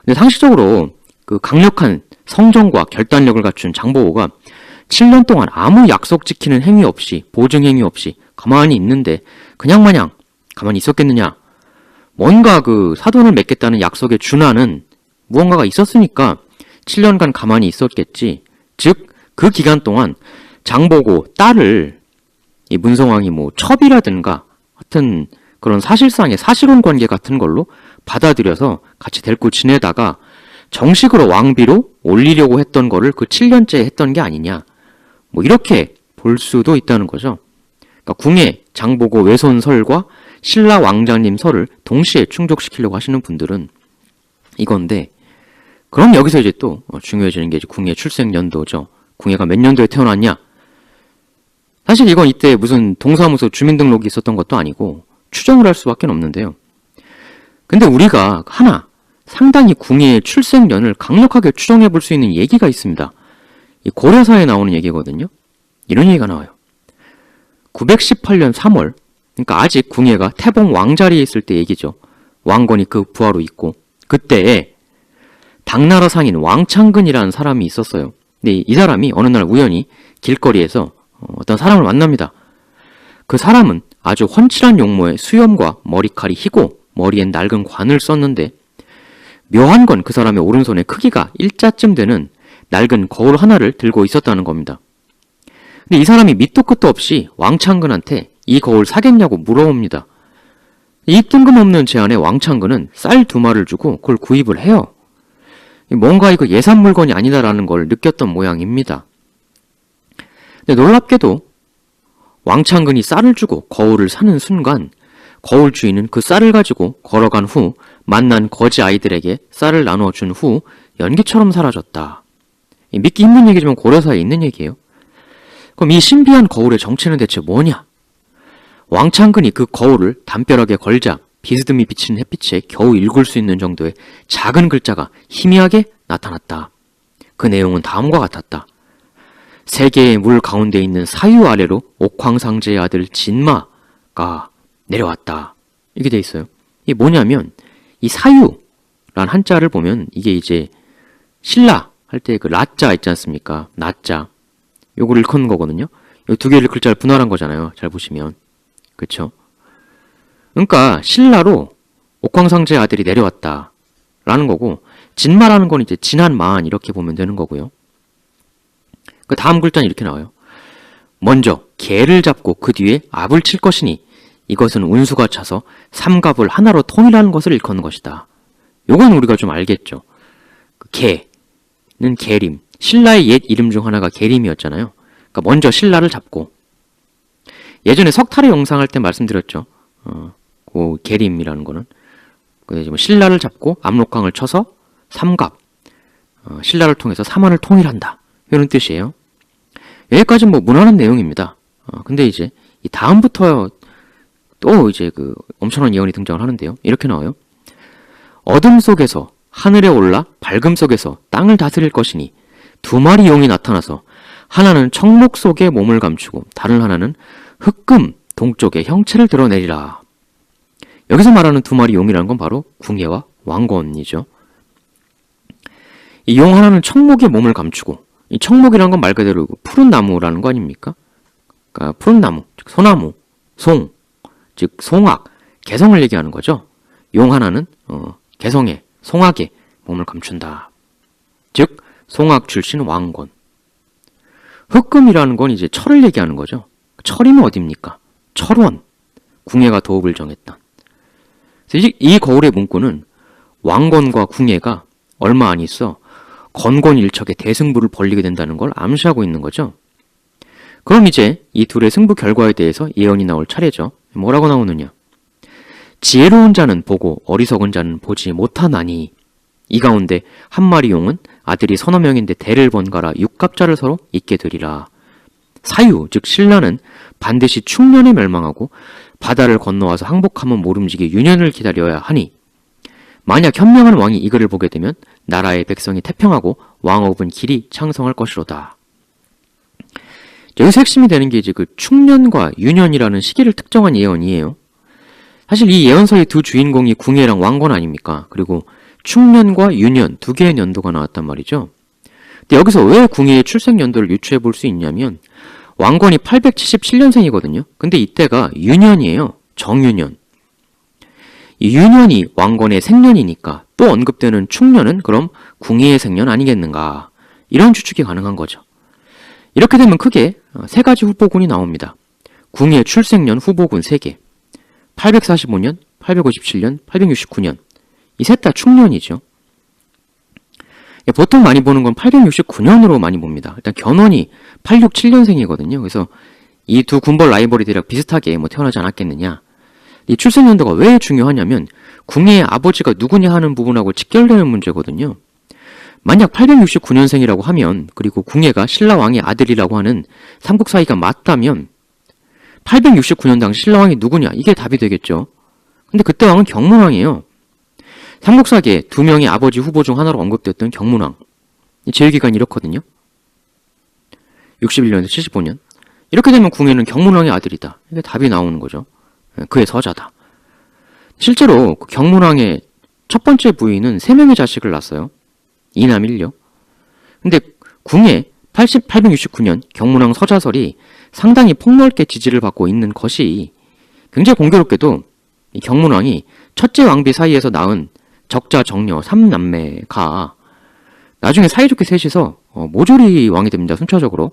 근데 상식적으로 그 강력한 성정과 결단력을 갖춘 장보고가 7년 동안 아무 약속 지키는 행위 없이, 보증 행위 없이 가만히 있는데 그냥 마냥 가만히 있었겠느냐? 뭔가 그 사돈을 맺겠다는 약속에 준하는 무언가가 있었으니까 7년간 가만히 있었겠지. 즉, 그 기간 동안 장보고 딸을 이 문성왕이 뭐 첩이라든가 하여튼 그런 사실상의 사실혼 관계 같은 걸로 받아들여서 같이 데리고 지내다가 정식으로 왕비로 올리려고 했던 거를 그 7년째 했던 게 아니냐. 뭐 이렇게 볼 수도 있다는 거죠. 그러니까 궁예, 장보고 외손 설과 신라 왕자님 설을 동시에 충족시키려고 하시는 분들은 이건데, 그럼 여기서 이제 또 중요해지는 게 이제 궁예 출생 연도죠. 궁예가 몇 년도에 태어났냐? 사실 이건 이때 무슨 동사무소 주민등록이 있었던 것도 아니고 추정을 할 수밖에 없는데요. 근데 우리가 하나 상당히 궁예의 출생년을 강력하게 추정해 볼 수 있는 얘기가 있습니다. 이 고려사에 나오는 얘기거든요. 이런 얘기가 나와요. 918년 3월, 그러니까 아직 궁예가 태봉 왕자리에 있을 때 얘기죠. 왕건이 그 부하로 있고, 그때에 당나라 상인 왕창근이라는 사람이 있었어요. 근데 이 사람이 어느 날 우연히 길거리에서 어떤 사람을 만납니다. 그 사람은 아주 훤칠한 용모에 수염과 머리칼이 희고 머리엔 낡은 관을 썼는데 묘한 건 그 사람의 오른손의 크기가 일자쯤 되는 낡은 거울 하나를 들고 있었다는 겁니다. 근데 이 사람이 밑도 끝도 없이 왕창근한테 이 거울 사겠냐고 물어봅니다. 이 뜬금없는 제안에 왕창근은 쌀 2마를 주고 그걸 구입을 해요. 뭔가 이거 예산 물건이 아니다라는 걸 느꼈던 모양입니다. 근데 놀랍게도 왕창근이 쌀을 주고 거울을 사는 순간 거울 주인은 그 쌀을 가지고 걸어간 후 만난 거지 아이들에게 쌀을 나누어 준 후 연기처럼 사라졌다. 믿기 힘든 얘기지만 고려사에 있는 얘기예요. 그럼 이 신비한 거울의 정체는 대체 뭐냐? 왕창근이 그 거울을 담벼락에 걸자 비스듬히 비치는 햇빛에 겨우 읽을 수 있는 정도의 작은 글자가 희미하게 나타났다. 그 내용은 다음과 같았다. 세계의 물 가운데 있는 사유 아래로 옥황상제의 아들 진마가 내려왔다. 이게 돼 있어요. 이게 뭐냐면 이 사유란 한자를 보면 이게 이제 신라 할 때 그 라자 있지 않습니까? 나자. 요거를 일컫는 거거든요. 이 두 개를 글자를 분할한 거잖아요. 잘 보시면. 그쵸? 그러니까 신라로 옥황상제의 아들이 내려왔다 라는 거고, 진마라는 건 이제 진한 만 이렇게 보면 되는 거고요. 그 다음 글자는 이렇게 나와요. 먼저 개를 잡고 그 뒤에 압을 칠 것이니 이것은 운수가 차서 삼갑을 하나로 통일하는 것을 일컫는 것이다. 요건 우리가 좀 알겠죠. 그 개는 계림. 신라의 옛 이름 중 하나가 계림이었잖아요. 그러니까 먼저 신라를 잡고, 예전에 석탈의 영상 할 때 말씀드렸죠. 그 계림이라는 거는 신라를 잡고 압록강을 쳐서 삼갑, 신라를 통해서 삼한을 통일한다. 이런 뜻이에요. 여기까지는 뭐 무난한 내용입니다. 근데 이제 이 다음부터 또 이제 그 엄청난 예언이 등장을 하는데요. 이렇게 나와요. 어둠 속에서 하늘에 올라 밝음 속에서 땅을 다스릴 것이니 2마리 용이 나타나서 하나는 청록 속에 몸을 감추고 다른 하나는 흑금 동쪽에 형체를 드러내리라. 여기서 말하는 2마리 용이라는 건 바로 궁예와 왕건이죠. 이 용 하나는 청목에 몸을 감추고, 이 청목이라는 건 말 그대로 푸른 나무라는 거 아닙니까? 그러니까 푸른 나무, 즉 소나무, 송, 즉 송악, 개성을 얘기하는 거죠. 용 하나는 개성에, 송악에 몸을 감춘다. 즉 송악 출신 왕건. 흑금이라는 건 이제 철을 얘기하는 거죠. 철이면 어딥니까? 철원, 궁예가 도읍을 정했다. 그래서 이 거울의 문구는 왕건과 궁예가 얼마 안 있어 건곤일척의 대승부를 벌이게 된다는 걸 암시하고 있는 거죠. 그럼 이제 이 둘의 승부 결과에 대해서 예언이 나올 차례죠. 뭐라고 나오느냐? 지혜로운 자는 보고 어리석은 자는 보지 못하나니. 이 가운데 한 마리 용은 아들이 서너 명인데 대를 번갈아 육갑자를 서로 잇게 되리라. 사유, 즉 신라는 반드시 충년에 멸망하고 바다를 건너와서 항복하면 모름지기 유년을 기다려야 하니 만약 현명한 왕이 이 글을 보게 되면 나라의 백성이 태평하고 왕업은 길이 창성할 것이로다. 여기서 핵심이 되는 게 이제 그 충년과 유년이라는 시기를 특정한 예언이에요. 사실 이 예언서의 두 주인공이 궁예랑 왕건 아닙니까? 그리고 충년과 유년 두 개의 연도가 나왔단 말이죠. 근데 여기서 왜 궁예의 출생 연도를 유추해 볼 수 있냐면 왕건이 877년생이거든요. 근데 이때가 유년이에요. 정유년. 이 유년이 왕건의 생년이니까 또 언급되는 충년은 그럼 궁예의 생년 아니겠는가. 이런 추측이 가능한 거죠. 이렇게 되면 크게 세 가지 후보군이 나옵니다. 궁예 출생년 후보군 3개. 845년, 857년, 869년. 이 셋 다 충년이죠. 보통 많이 보는 건 869년으로 많이 봅니다. 일단 견훤이 867년생이거든요. 그래서 이 두 군벌 라이벌이 대략 비슷하게 태어나지 않았겠느냐. 이 출생연도가 왜 중요하냐면 궁예의 아버지가 누구냐 하는 부분하고 직결되는 문제거든요. 만약 869년생이라고 하면 그리고 궁예가 신라왕의 아들이라고 하는 삼국 사이가 맞다면 869년 당시 신라왕이 누구냐 이게 답이 되겠죠. 근데 그때 왕은 경문왕이에요. 삼국사기에 두 명의 아버지 후보 중 하나로 언급됐던 경문왕. 제위기간이 이렇거든요. 61년에서 75년. 이렇게 되면 궁예는 경문왕의 아들이다. 이게 답이 나오는 거죠. 그의 서자다. 실제로 경문왕의 첫 번째 부인은 3명의 자식을 낳았어요. 이남 1녀. 근데 궁예 869년 경문왕 서자설이 상당히 폭넓게 지지를 받고 있는 것이 굉장히 공교롭게도 이 경문왕이 첫째 왕비 사이에서 낳은 적자 정녀 3남매가 나중에 사이좋게 셋이서 모조리 왕이 됩니다. 순차적으로.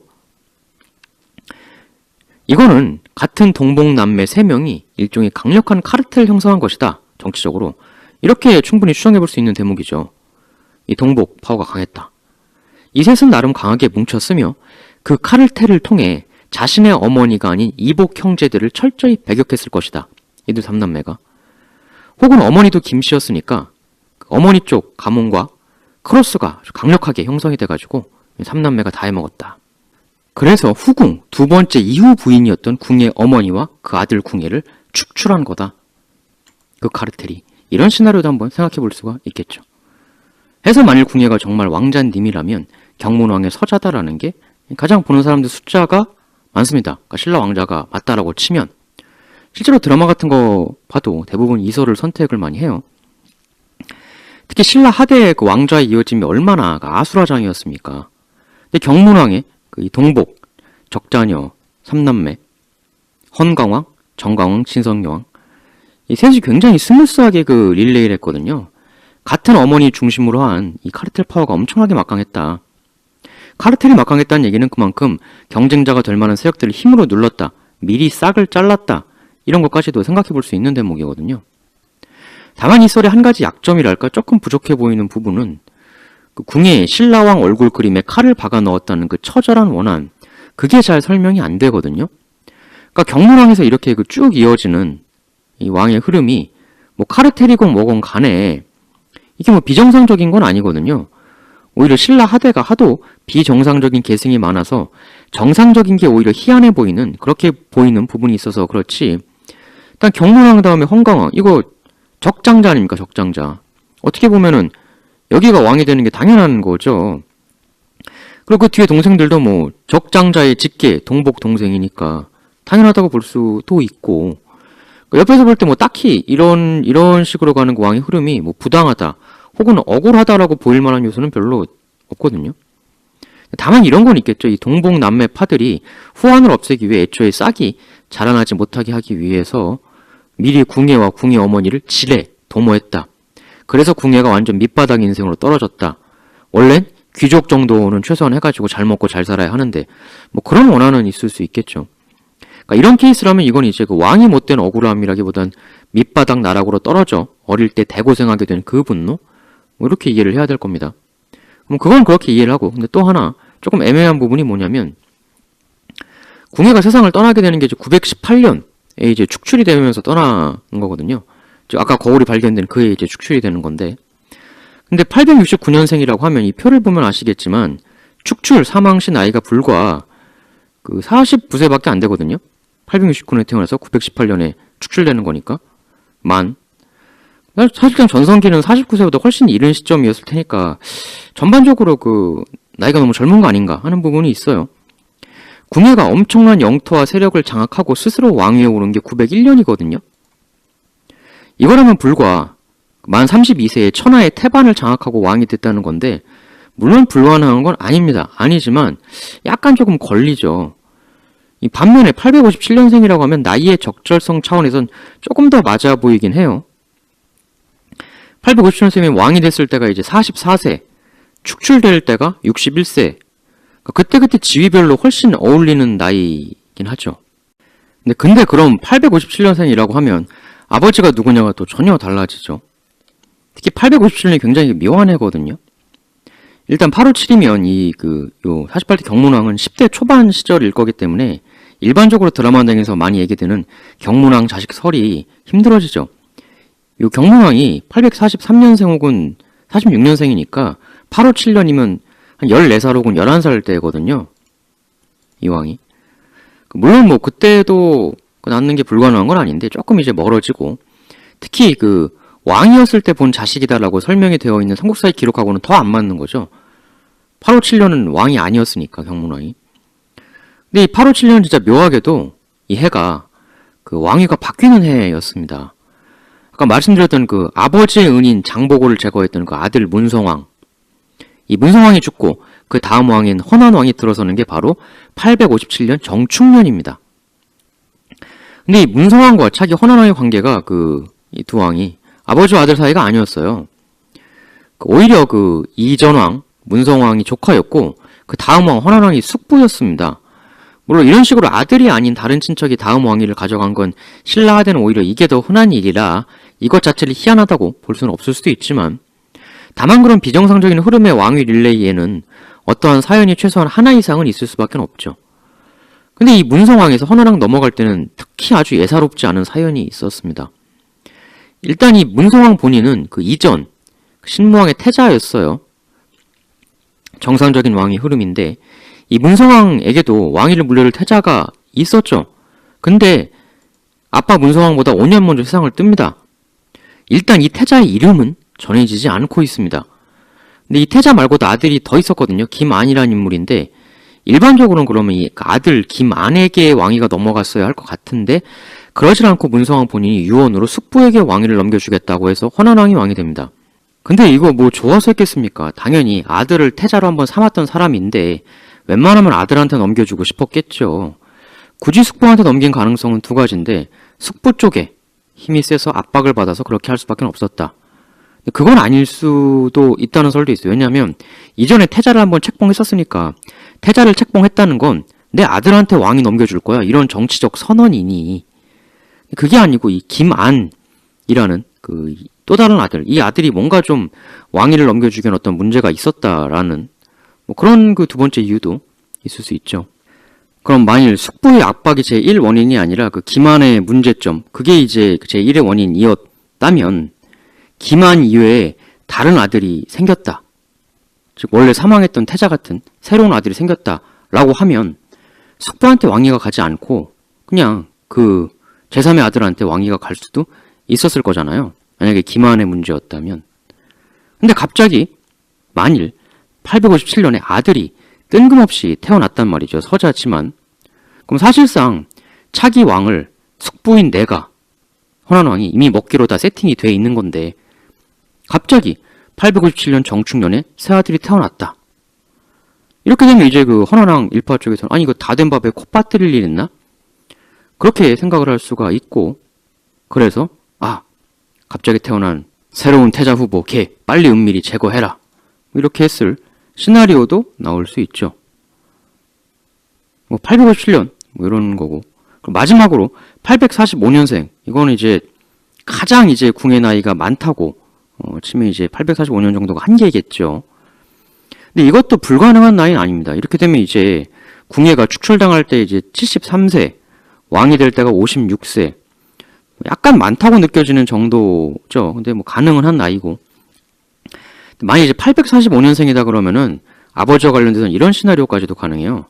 이거는 같은 동복남매 3명이 일종의 강력한 카르텔을 형성한 것이다. 정치적으로. 이렇게 충분히 추정해볼 수 있는 대목이죠. 이 동복 파워가 강했다. 이 셋은 나름 강하게 뭉쳤으며 그 카르텔을 통해 자신의 어머니가 아닌 이복 형제들을 철저히 배격했을 것이다. 이들 3남매가. 혹은 어머니도 김씨였으니까 어머니 쪽 가문과 크로스가 아주 강력하게 형성이 돼가지고 3남매가 다 해먹었다. 그래서 후궁, 두 번째 이후 부인이었던 궁예 어머니와 그 아들 궁예를 축출한 거다. 그 카르텔이. 이런 시나리오도 한번 생각해 볼 수가 있겠죠. 해서 만일 궁예가 정말 왕자님이라면 경문왕의 서자다라는 게 가장 보는 사람들 숫자가 많습니다. 그러니까 신라 왕자가 맞다라고 치면 실제로 드라마 같은 거 봐도 대부분 이설을 선택을 많이 해요. 특히 신라 하대의 그 왕좌의 이어짐이 얼마나 아수라장이었습니까? 근데 경문왕의 그 동복, 적자녀, 3남매, 헌강왕, 정강왕, 진성여왕 이 셋이 굉장히 스무스하게 그 릴레이를 했거든요. 같은 어머니 중심으로 한 이 카르텔 파워가 엄청나게 막강했다. 카르텔이 막강했다는 얘기는 그만큼 경쟁자가 될 만한 세력들을 힘으로 눌렀다. 미리 싹을 잘랐다. 이런 것까지도 생각해 볼 수 있는 대목이거든요. 다만 이 썰의 한 가지 약점이랄까 조금 부족해 보이는 부분은 그 궁예의 신라왕 얼굴 그림에 칼을 박아 넣었다는 그 처절한 원한 그게 잘 설명이 안 되거든요. 그러니까 경문왕에서 이렇게 그 쭉 이어지는 이 왕의 흐름이 뭐 카르텔이건 뭐건 간에 이게 뭐 비정상적인 건 아니거든요. 오히려 신라 하대가 하도 비정상적인 계승이 많아서 정상적인 게 오히려 희한해 보이는 그렇게 보이는 부분이 있어서 그렇지. 일단 경문왕 다음에 헌강왕 이거 적장자 아닙니까? 적장자. 어떻게 보면은 여기가 왕이 되는 게 당연한 거죠. 그리고 그 뒤에 동생들도 뭐 적장자의 직계 동복 동생이니까 당연하다고 볼 수도 있고 옆에서 볼 때 뭐 딱히 이런 식으로 가는 그 왕의 흐름이 뭐 부당하다 혹은 억울하다라고 보일 만한 요소는 별로 없거든요. 다만 이런 건 있겠죠. 이 동복 남매 파들이 후환을 없애기 위해 애초에 싹이 자라나지 못하게 하기 위해서 미리 궁예와 궁예 어머니를 지레 도모했다. 그래서 궁예가 완전 밑바닥 인생으로 떨어졌다. 원래는 귀족 정도는 최소한 해가지고 잘 먹고 잘 살아야 하는데 뭐 그런 원한은 있을 수 있겠죠. 그러니까 이런 케이스라면 이건 이제 그 왕이 못된 억울함이라기보단 밑바닥 나락으로 떨어져 어릴 때 대고생하게 된 그 분노 뭐 이렇게 이해를 해야 될 겁니다. 그럼 그건 그렇게 이해를 하고 근데 또 하나 조금 애매한 부분이 뭐냐면 궁예가 세상을 떠나게 되는 게 이제 918년에 이제 축출이 되면서 떠나는 거거든요. 즉 아까 거울이 발견된 그해 이제 축출이 되는 건데 근데 869년생이라고 하면 이 표를 보면 아시겠지만 축출 사망 시 나이가 불과 그 49세밖에 안 되거든요. 869년에 태어나서 918년에 축출되는 거니까 사실상 전성기는 49세보다 훨씬 이른 시점이었을 테니까 전반적으로 그 나이가 너무 젊은 거 아닌가 하는 부분이 있어요. 궁예가 엄청난 영토와 세력을 장악하고 스스로 왕위에 오른 게 901년이거든요. 이거라면 불과 만 32세에 천하의 태반을 장악하고 왕이 됐다는 건데 물론 불가능한 건 아닙니다. 아니지만 약간 조금 걸리죠. 이 반면에 857년생이라고 하면 나이의 적절성 차원에선 조금 더 맞아 보이긴 해요. 857년생이면 왕이 됐을 때가 이제 44세, 축출될 때가 61세. 그때 지위별로 훨씬 어울리는 나이긴 하죠. 근데 그럼 857년생이라고 하면 아버지가 누구냐가 또 전혀 달라지죠. 특히 857년이 굉장히 묘한 해거든요. 일단 857이면 요 48대 경문왕은 10대 초반 시절일 거기 때문에 일반적으로 드라마 등에서 많이 얘기되는 경문왕 자식 설이 힘들어지죠. 요 경문왕이 843년생 혹은 46년생이니까 857년이면 한 14살 혹은 11살 때거든요. 이 왕이. 물론 뭐 그때도 낳는 게 불가능한 건 아닌데 조금 이제 멀어지고 특히 그 왕이었을 때 본 자식이다라고 설명이 되어 있는 삼국사의 기록하고는 더 안 맞는 거죠. 857년은 왕이 아니었으니까 경문왕이. 근데 이 857년은 진짜 묘하게도 이 해가 그 왕위가 바뀌는 해였습니다. 아까 말씀드렸던 그 아버지의 은인 장보고를 제거했던 그 아들 문성왕. 이 문성왕이 죽고 그 다음 왕인 헌안왕이 들어서는 게 바로 857년 정축년입니다. 근데 이 문성왕과 차기 헌안왕의 관계가 이 두 왕이 아버지와 아들 사이가 아니었어요. 오히려 그 이전왕, 문성왕이 조카였고 그 다음 왕 헌안왕이 숙부였습니다. 물론 이런 식으로 아들이 아닌 다른 친척이 다음 왕위를 가져간 건 신라하대는 오히려 이게 더 흔한 일이라 이것 자체를 희한하다고 볼 수는 없을 수도 있지만 다만 그런 비정상적인 흐름의 왕위 릴레이에는 어떠한 사연이 최소한 하나 이상은 있을 수밖에 없죠. 근데 이 문성왕에서 헌안왕 넘어갈 때는 특히 아주 예사롭지 않은 사연이 있었습니다. 일단 이 문성왕 본인은 그 이전 신무왕의 태자였어요. 정상적인 왕위 흐름인데 이 문성왕에게도 왕위를 물려줄 태자가 있었죠. 근데 아빠 문성왕보다 5년 먼저 세상을 뜹니다. 일단 이 태자의 이름은 전해지지 않고 있습니다. 근데 이 태자 말고도 아들이 더 있었거든요. 김안이라는 인물인데 일반적으로는 그러면 이 아들 김안에게 왕위가 넘어갔어야 할 것 같은데 그러질 않고 문성왕 본인이 유언으로 숙부에게 왕위를 넘겨주겠다고 해서 헌안왕이 왕이 됩니다. 근데 이거 뭐 좋아서 했겠습니까? 당연히 아들을 태자로 한번 삼았던 사람인데 웬만하면 아들한테 넘겨주고 싶었겠죠. 굳이 숙부한테 넘긴 가능성은 두 가지인데 숙부 쪽에 힘이 세서 압박을 받아서 그렇게 할 수밖에 없었다. 그건 아닐 수도 있다는 설도 있어요. 왜냐하면 이전에 태자를 한번 책봉했었으니까 태자를 책봉했다는 건 내 아들한테 왕위 넘겨줄 거야 이런 정치적 선언이니 그게 아니고 이 김안이라는 그 또 다른 아들, 이 아들이 뭔가 좀 왕위를 넘겨주기엔 어떤 문제가 있었다라는 뭐 그런 그 두 번째 이유도 있을 수 있죠. 그럼 만일 숙부의 압박이 제1원인이 아니라 그 김안의 문제점, 그게 이제 제1의 원인이었다면 김안 이외에 다른 아들이 생겼다. 즉 원래 사망했던 태자 같은 새로운 아들이 생겼다라고 하면 숙부한테 왕위가 가지 않고 그냥 그 제3의 아들한테 왕위가 갈 수도 있었을 거잖아요. 만약에 김안의 문제였다면. 근데 갑자기 만일 857년에 아들이 뜬금없이 태어났단 말이죠. 서자지만. 그럼 사실상 차기 왕을 숙부인 내가 헌안왕이 이미 먹기로 다 세팅이 돼 있는 건데 갑자기 857년 정축년에 새 아들이 태어났다. 이렇게 되면 이제 그 헌안왕 일파 쪽에서는 아니 이거 다 된 밥에 콧밥 들일 일 있나? 그렇게 생각을 할 수가 있고 그래서 갑자기 태어난 새로운 태자 후보 걔 빨리 은밀히 제거해라. 이렇게 했을 시나리오도 나올 수 있죠. 뭐 857년 뭐 이런 거고. 그럼 마지막으로 845년생 이거는 이제 가장 이제 궁의 나이가 많다고 치면 이제 845년 정도가 한계겠죠. 근데 이것도 불가능한 나이는 아닙니다. 이렇게 되면 이제 궁예가 축출당할 때 이제 73세, 왕이 될 때가 56세. 약간 많다고 느껴지는 정도죠. 근데 뭐 가능은 한 나이고. 만약 이제 845년생이다 그러면은 아버지와 관련돼서는 이런 시나리오까지도 가능해요.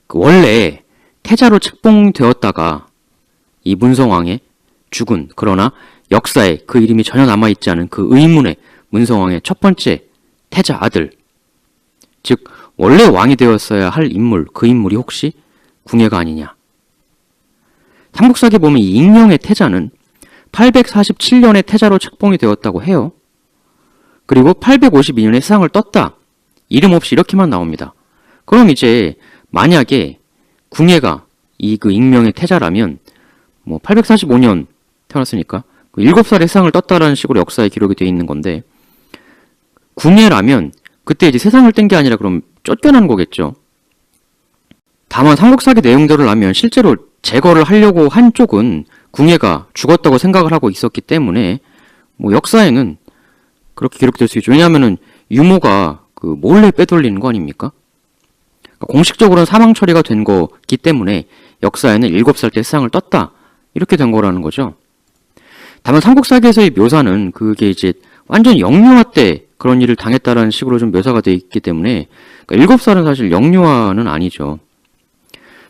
그 원래 태자로 책봉되었다가 이 문성왕의 죽은, 그러나 역사에 그 이름이 전혀 남아있지 않은 그 의문의 문성왕의 첫 번째 태자 아들, 즉 원래 왕이 되었어야 할 인물, 그 인물이 혹시 궁예가 아니냐. 삼국사기에 보면 이 익명의 태자는 847년에 태자로 책봉이 되었다고 해요. 그리고 852년에 세상을 떴다. 이름 없이 이렇게만 나옵니다. 그럼 이제 만약에 궁예가 이 그 익명의 태자라면 뭐 845년 태어났으니까 7살에 세상을 떴다라는 식으로 역사에 기록이 되어 있는 건데, 궁예라면 그때 이제 세상을 뜬 게 아니라 그럼 쫓겨난 거겠죠. 다만 삼국사기 내용대로 하면 실제로 제거를 하려고 한 쪽은 궁예가 죽었다고 생각을 하고 있었기 때문에 뭐 역사에는 그렇게 기록될 수 있죠. 왜냐하면은 유모가 그 몰래 빼돌리는 거 아닙니까? 그러니까 공식적으로는 사망 처리가 된 거기 때문에 역사에는 7살 때 세상을 떴다, 이렇게 된 거라는 거죠. 다만 삼국사기에서의 묘사는 그게 이제 완전 영유아 때 그런 일을 당했다라는 식으로 좀 묘사가 되어 있기 때문에, 그러니까 7살은 사실 영유아는 아니죠.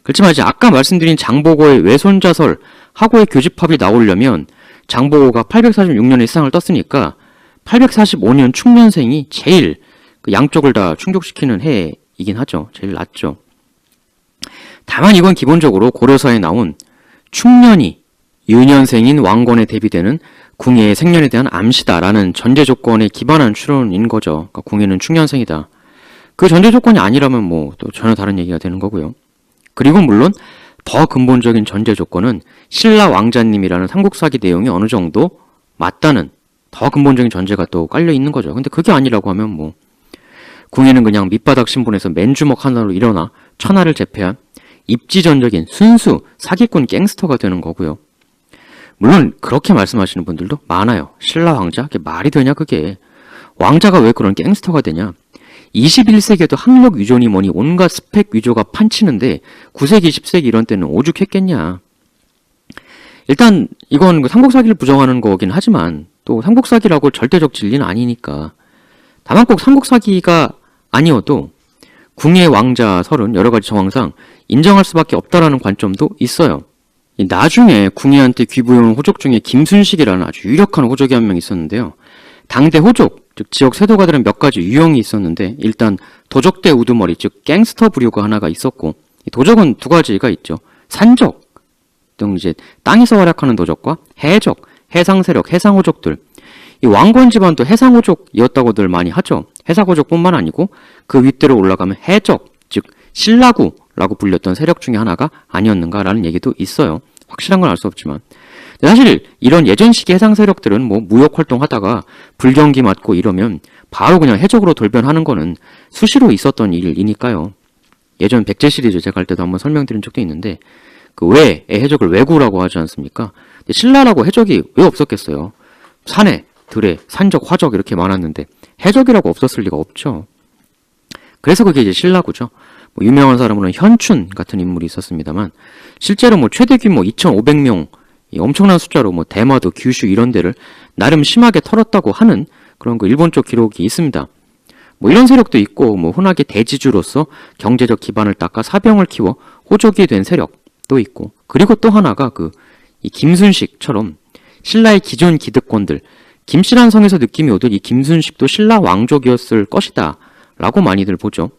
그렇지만 이제 아까 말씀드린 장보고의 외손자설 하고의 교집합이 나오려면 장보고가 846년에 세상을 떴으니까 845년 충년생이 제일 그 양쪽을 다 충족시키는 해이긴 하죠. 제일 낫죠. 다만 이건 기본적으로 고려사에 나온 충년이 유년생인 왕건에 대비되는 궁예의 생년에 대한 암시다라는 전제 조건에 기반한 추론인 거죠. 그러니까 궁예는 충년생이다. 그 전제 조건이 아니라면 뭐 또 전혀 다른 얘기가 되는 거고요. 그리고 물론 더 근본적인 전제 조건은 신라 왕자님이라는 삼국사기 내용이 어느 정도 맞다는 더 근본적인 전제가 또 깔려 있는 거죠. 근데 그게 아니라고 하면 뭐 궁예는 그냥 밑바닥 신분에서 맨주먹 하나로 일어나 천하를 제패한 입지전적인 순수 사기꾼 갱스터가 되는 거고요. 물론 그렇게 말씀하시는 분들도 많아요. 신라 왕자? 그게 말이 되냐 그게. 왕자가 왜 그런 갱스터가 되냐. 21세기에도 학력 위조니 뭐니 온갖 스펙 위조가 판치는데 9세기, 10세기 이런 때는 오죽했겠냐. 일단 이건 그 삼국사기를 부정하는 거긴 하지만 또 삼국사기라고 절대적 진리는 아니니까. 다만 꼭 삼국사기가 아니어도 궁예 왕자설은 여러 가지 정황상 인정할 수밖에 없다라는 관점도 있어요. 나중에 궁예한테 귀부해온 호족 중에 김순식이라는 아주 유력한 호족이 한 명 있었는데요. 당대 호족, 즉 지역 세도가들은 몇 가지 유형이 있었는데, 일단 도적대 우두머리, 즉 갱스터 부류가 하나가 있었고, 이 도적은 두 가지가 있죠. 산적 등 이제 땅에서 활약하는 도적과 해적, 해상세력, 해상호족들. 이 왕건 집안도 해상호족이었다고들 많이 하죠. 해상호족뿐만 아니고 그 윗대로 올라가면 해적, 즉 신라구라고 불렸던 세력 중에 하나가 아니었는가라는 얘기도 있어요. 확실한 건 알 수 없지만. 사실 이런 예전 시기 해상 세력들은 뭐 무역 활동하다가 불경기 맞고 이러면 바로 그냥 해적으로 돌변하는 거는 수시로 있었던 일이니까요. 예전 백제 시리즈 제가 할 때도 한번 설명드린 적도 있는데, 그 외의 해적을 왜구라고 하지 않습니까? 근데 신라라고 해적이 왜 없었겠어요? 산에, 들에, 산적, 화적 이렇게 많았는데 해적이라고 없었을 리가 없죠. 그래서 그게 이제 신라구죠. 뭐 유명한 사람으로는 현춘 같은 인물이 있었습니다만, 실제로 뭐 최대 규모 2,500명, 이 엄청난 숫자로 뭐 대마도, 규슈 이런 데를 나름 심하게 털었다고 하는 그런 그 일본 쪽 기록이 있습니다. 뭐 이런 세력도 있고, 뭐 흔하게 대지주로서 경제적 기반을 닦아 사병을 키워 호족이 된 세력도 있고, 그리고 또 하나가 그 이 김순식처럼 신라의 기존 기득권들, 김씨란 성에서 느낌이 오듯 이 김순식도 신라 왕족이었을 것이다 라고 많이들 보죠.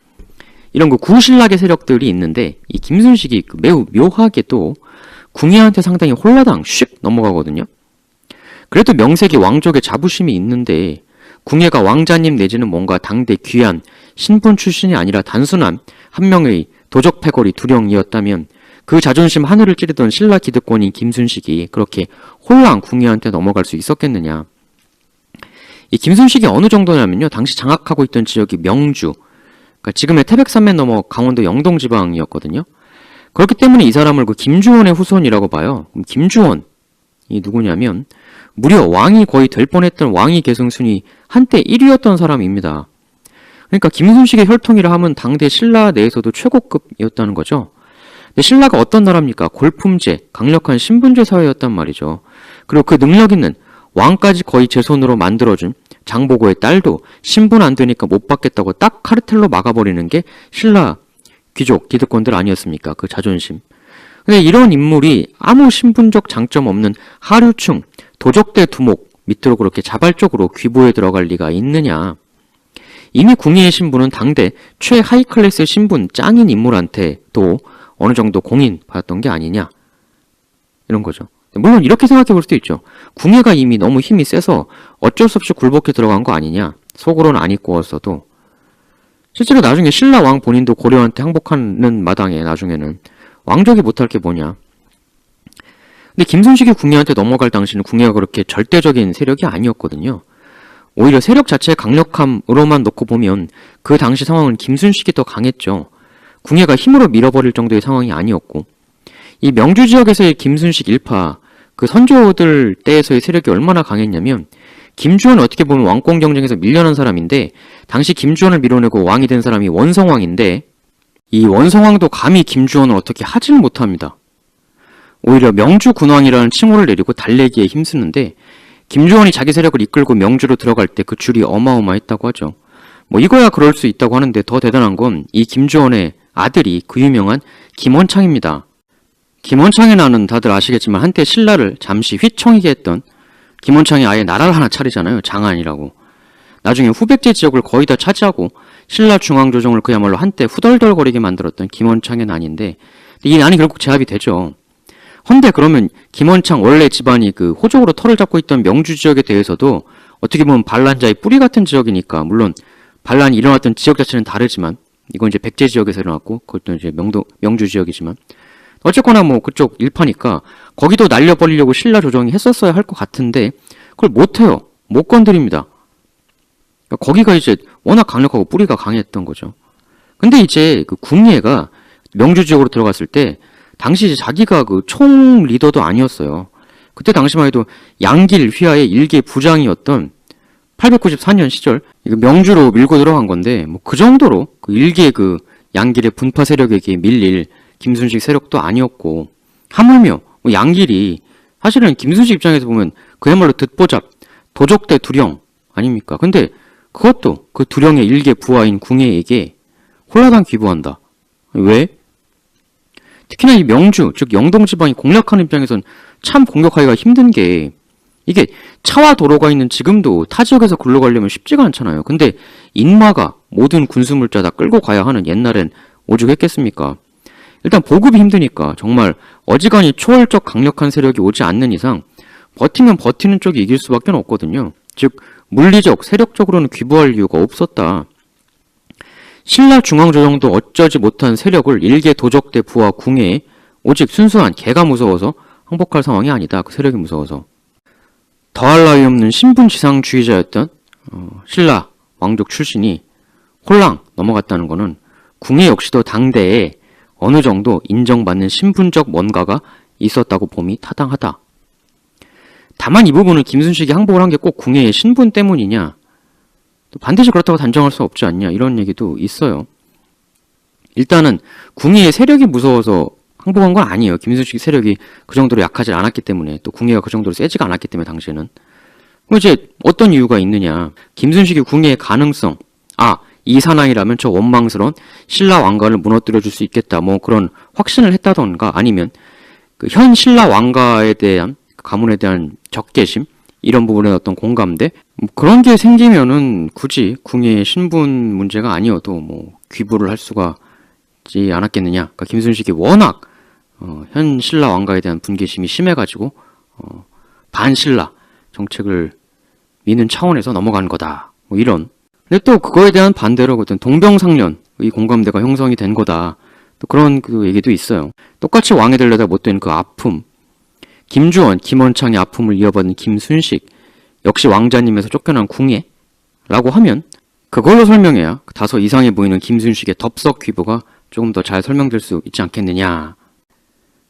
이런 그 구신라계 세력들이 있는데, 이 김순식이 매우 묘하게 또 궁예한테 상당히 홀라당 슉 넘어가거든요. 그래도 명색이 왕족의 자부심이 있는데 궁예가 왕자님 내지는 뭔가 당대 귀한 신분 출신이 아니라 단순한 한 명의 도적 패거리 두령이었다면 그 자존심 하늘을 찌르던 신라 기득권인 김순식이 그렇게 홀랑 궁예한테 넘어갈 수 있었겠느냐. 이 김순식이 어느 정도냐면요, 당시 장악하고 있던 지역이 명주, 그러니까 지금의 태백산맥 넘어 강원도 영동 지방이었거든요. 그렇기 때문에 이 사람을 그 김주원의 후손이라고 봐요. 그럼 김주원이 누구냐면 무려 왕이 거의 될 뻔했던 왕위 계승순위 한때 1위였던 사람입니다. 그러니까 김순식의 혈통이라 하면 당대 신라 내에서도 최고급이었다는 거죠. 근데 신라가 어떤 나라입니까? 골품제, 강력한 신분제 사회였단 말이죠. 그리고 그 능력 있는 왕까지 거의 제 손으로 만들어준 장보고의 딸도 신분 안 되니까 못 받겠다고 딱 카르텔로 막아버리는 게 신라 귀족, 기득권들 아니었습니까? 그 자존심. 근데 이런 인물이 아무 신분적 장점 없는 하류층, 도적대 두목 밑으로 그렇게 자발적으로 귀부에 들어갈 리가 있느냐. 이미 궁예의 신분은 당대 최하이 클래스 신분 짱인 인물한테도 어느 정도 공인 받았던 게 아니냐. 이런 거죠. 물론 이렇게 생각해 볼 수도 있죠. 궁예가 이미 너무 힘이 세서 어쩔 수 없이 굴복해 들어간 거 아니냐. 속으로는 안 입고왔어도. 실제로 나중에 신라 왕 본인도 고려한테 항복하는 마당에 나중에는 왕족이 못할 게 뭐냐. 근데 김순식이 궁예한테 넘어갈 당시는 궁예가 그렇게 절대적인 세력이 아니었거든요. 오히려 세력 자체의 강력함으로만 놓고 보면 그 당시 상황은 김순식이 더 강했죠. 궁예가 힘으로 밀어버릴 정도의 상황이 아니었고, 이 명주 지역에서의 김순식 일파, 그 선조들 때에서의 세력이 얼마나 강했냐면, 김주원은 어떻게 보면 왕권 경쟁에서 밀려난 사람인데, 당시 김주원을 밀어내고 왕이 된 사람이 원성왕인데, 이 원성왕도 감히 김주원을 어떻게 하질 못합니다. 오히려 명주 군왕이라는 칭호를 내리고 달래기에 힘쓰는데, 김주원이 자기 세력을 이끌고 명주로 들어갈 때 그 줄이 어마어마했다고 하죠. 뭐 이거야 그럴 수 있다고 하는데 더 대단한 건 이 김주원의 아들이 그 유명한 김원창입니다. 김원창의 나는 다들 아시겠지만 한때 신라를 잠시 휘청이게 했던, 김원창이 아예 나라를 하나 차리잖아요. 장안이라고. 나중에 후백제 지역을 거의 다 차지하고 신라 중앙조정을 그야말로 한때 후덜덜거리게 만들었던 김원창의 난인데, 이 난이 결국 제압이 되죠. 헌데 그러면 김원창 원래 집안이 그 호족으로 털을 잡고 있던 명주 지역에 대해서도 어떻게 보면 반란자의 뿌리 같은 지역이니까, 물론 반란이 일어났던 지역 자체는 다르지만, 이건 이제 백제 지역에서 일어났고 그것도 이제 명주 지역이지만, 어쨌거나 뭐 그쪽 일파니까 거기도 날려버리려고 신라 조정이 했었어야 할 것 같은데 그걸 못해요. 못 건드립니다. 그러니까 거기가 이제 워낙 강력하고 뿌리가 강했던 거죠. 근데 이제 그 궁예가 명주 지역으로 들어갔을 때 당시 이제 자기가 그 총 리더도 아니었어요. 그때 당시만 해도 양길 휘하의 일개 부장이었던 894년 시절 명주로 밀고 들어간 건데, 뭐 그 정도로 그 일개 그 양길의 분파 세력에게 밀릴 김순식 세력도 아니었고, 하물며 뭐 양길이 사실은 김순식 입장에서 보면 그야말로 듣보잡 도적대 두령 아닙니까? 근데 그것도 그 두령의 일개 부하인 궁예에게 홀라당 귀부한다. 왜? 특히나 이 명주, 즉 영동 지방이 공략하는 입장에선 참 공격하기가 힘든 게, 이게 차와 도로가 있는 지금도 타 지역에서 글로 가려면 쉽지가 않잖아요. 근데 인마가 모든 군수물자 다 끌고 가야 하는 옛날엔 오죽했겠습니까? 일단 보급이 힘드니까 정말 어지간히 초월적 강력한 세력이 오지 않는 이상 버티면 버티는 쪽이 이길 수밖에 없거든요. 즉 물리적, 세력적으로는 귀부할 이유가 없었다. 신라 중앙조정도 어쩌지 못한 세력을 일개 도적대 부하 궁예에 오직 순수한 개가 무서워서 항복할 상황이 아니다. 그 세력이 무서워서. 더할 나위 없는 신분지상주의자였던 신라 왕족 출신이 홀랑 넘어갔다는 것은 궁예 역시도 당대에 어느 정도 인정받는 신분적 뭔가가 있었다고 봄이 타당하다. 다만 이 부분은 김순식이 항복을 한 게 꼭 궁예의 신분 때문이냐, 또 반드시 그렇다고 단정할 수 없지 않냐, 이런 얘기도 있어요. 일단은 궁예의 세력이 무서워서 항복한 건 아니에요. 김순식 세력이 그 정도로 약하지 않았기 때문에, 또 궁예가 그 정도로 세지가 않았기 때문에 당시에는. 그럼 이제 어떤 이유가 있느냐, 김순식이 궁예의 가능성, 이 사나이라면 저 원망스러운 신라 왕가를 무너뜨려 줄 수 있겠다, 뭐 그런 확신을 했다던가, 아니면 그 현 신라 왕가에 대한 가문에 대한 적개심, 이런 부분에 어떤 공감대, 뭐 그런 게 생기면은 굳이 궁예의 신분 문제가 아니어도 뭐 귀부를 할 수가 있지 않았겠느냐. 그러니까 김순식이 워낙 현 신라 왕가에 대한 분개심이 심해가지고 반신라 정책을 미는 차원에서 넘어간 거다, 뭐 이런. 근데 또 그거에 대한 반대로 어떤 동병상련의 공감대가 형성이 된 거다, 또 그런 그 얘기도 있어요. 똑같이 왕이 되려다 못된 그 아픔, 김주원, 김원창의 아픔을 이어받은 김순식, 역시 왕자님에서 쫓겨난 궁예라고 하면 그걸로 설명해야 다소 이상해 보이는 김순식의 덥석 귀부가 조금 더 잘 설명될 수 있지 않겠느냐.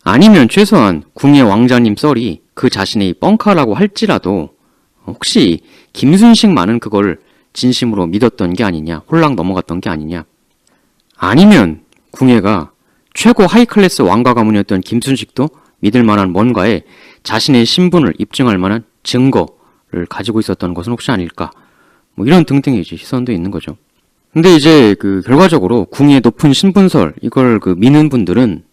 아니면 최소한 궁예 왕자님 썰이 그 자신의 뻥카라고 할지라도 혹시 김순식만은 그걸 진심으로 믿었던 게 아니냐, 홀랑 넘어갔던 게 아니냐. 아니면 궁예가 최고 하이클래스 왕가 가문이었던 김순식도 믿을 만한 뭔가에 자신의 신분을 입증할 만한 증거, 가지고 있었던 것은 혹시 아닐까? 뭐 이런 등등의 이제 시선도 있는 거죠. 근데 이제 결과적으로 궁예의 높은 신분설 이걸 미는 분들은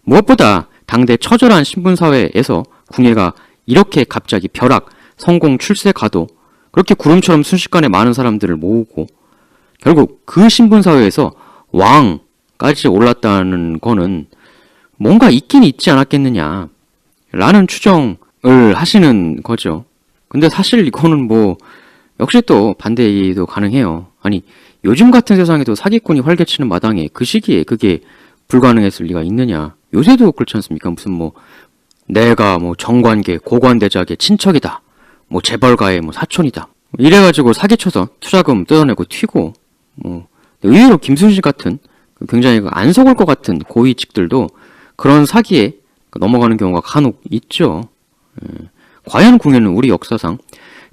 무엇보다 당대 처절한 신분사회에서 궁예가 이렇게 갑자기 벼락, 성공, 출세, 가도 그렇게 구름처럼 순식간에 많은 사람들을 모으고 결국 그 신분사회에서 왕까지 올랐다는 거는 뭔가 있긴 있지 않았겠느냐 라는 추정을 하시는 거죠. 근데 사실 이거는 역시 또 반대도 가능해요. 아니 요즘 같은 세상에도 사기꾼이 활개치는 마당에 그 시기에 그게 불가능했을 리가 있느냐. 요새도 그렇지 않습니까? 무슨 내가 정관계, 고관대작의 친척이다. 재벌가의 사촌이다. 이래가지고 사기쳐서 투자금 뜯어내고 튀고 의외로 김순실 같은 굉장히 안 속을 것 같은 고위직들도 그런 사기에 넘어가는 경우가 간혹 있죠. 과연 궁예는 우리 역사상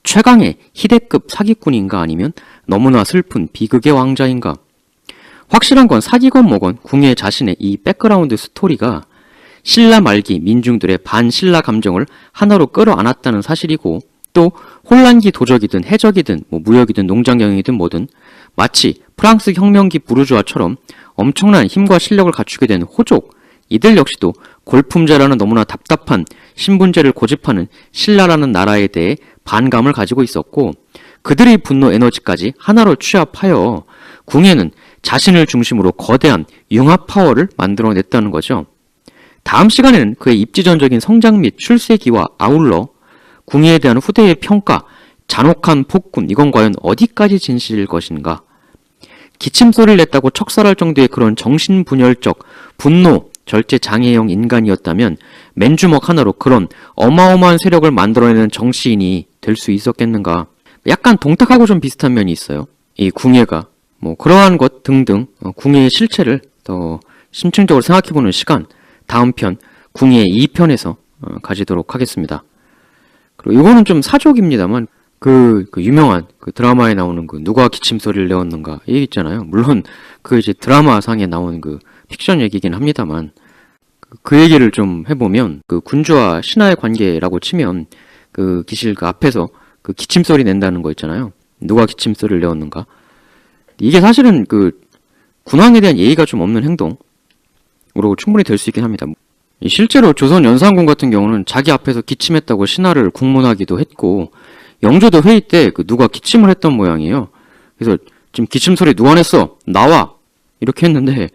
최강의 희대급 사기꾼인가 아니면 너무나 슬픈 비극의 왕자인가? 확실한 건 사기건 뭐건 궁예 자신의 이 백그라운드 스토리가 신라 말기 민중들의 반신라 감정을 하나로 끌어안았다는 사실이고 또 혼란기 도적이든 해적이든 무역이든 농장경영이든 뭐든 마치 프랑스 혁명기 부르주아처럼 엄청난 힘과 실력을 갖추게 된 호족 이들 역시도 골품제라는 너무나 답답한 신분제를 고집하는 신라라는 나라에 대해 반감을 가지고 있었고 그들의 분노 에너지까지 하나로 취합하여 궁예는 자신을 중심으로 거대한 융합 파워를 만들어냈다는 거죠. 다음 시간에는 그의 입지전적인 성장 및 출세기와 아울러 궁예에 대한 후대의 평가, 잔혹한 폭군 이건 과연 어디까지 진실일 것인가? 기침소리를 냈다고 척살할 정도의 그런 정신분열적 분노 절제장애형 인간이었다면 맨주먹 하나로 그런 어마어마한 세력을 만들어내는 정치인이 될 수 있었겠는가? 약간 동탁하고 좀 비슷한 면이 있어요. 이 궁예가 그러한 것 등등 궁예의 실체를 더 심층적으로 생각해보는 시간 다음 편 궁예 2편에서 가지도록 하겠습니다. 그리고 이거는 좀 사족입니다만 그 유명한 드라마에 나오는 누가 기침소리를 내었는가 얘기 있잖아요. 물론 이제 드라마상에 나오는 픽션 얘기긴 합니다만 그 얘기를 좀 해보면 군주와 신하의 관계라고 치면 기실 앞에서 기침소리 낸다는 거 있잖아요. 누가 기침소리를 내었는가. 이게 사실은 군왕에 대한 예의가 좀 없는 행동으로 충분히 될 수 있긴 합니다. 실제로 조선 연산군 같은 경우는 자기 앞에서 기침했다고 신하를 국문하기도 했고 영조도 회의 때 누가 기침을 했던 모양이에요. 그래서 지금 기침소리 누가 냈어? 나와! 이렇게 했는데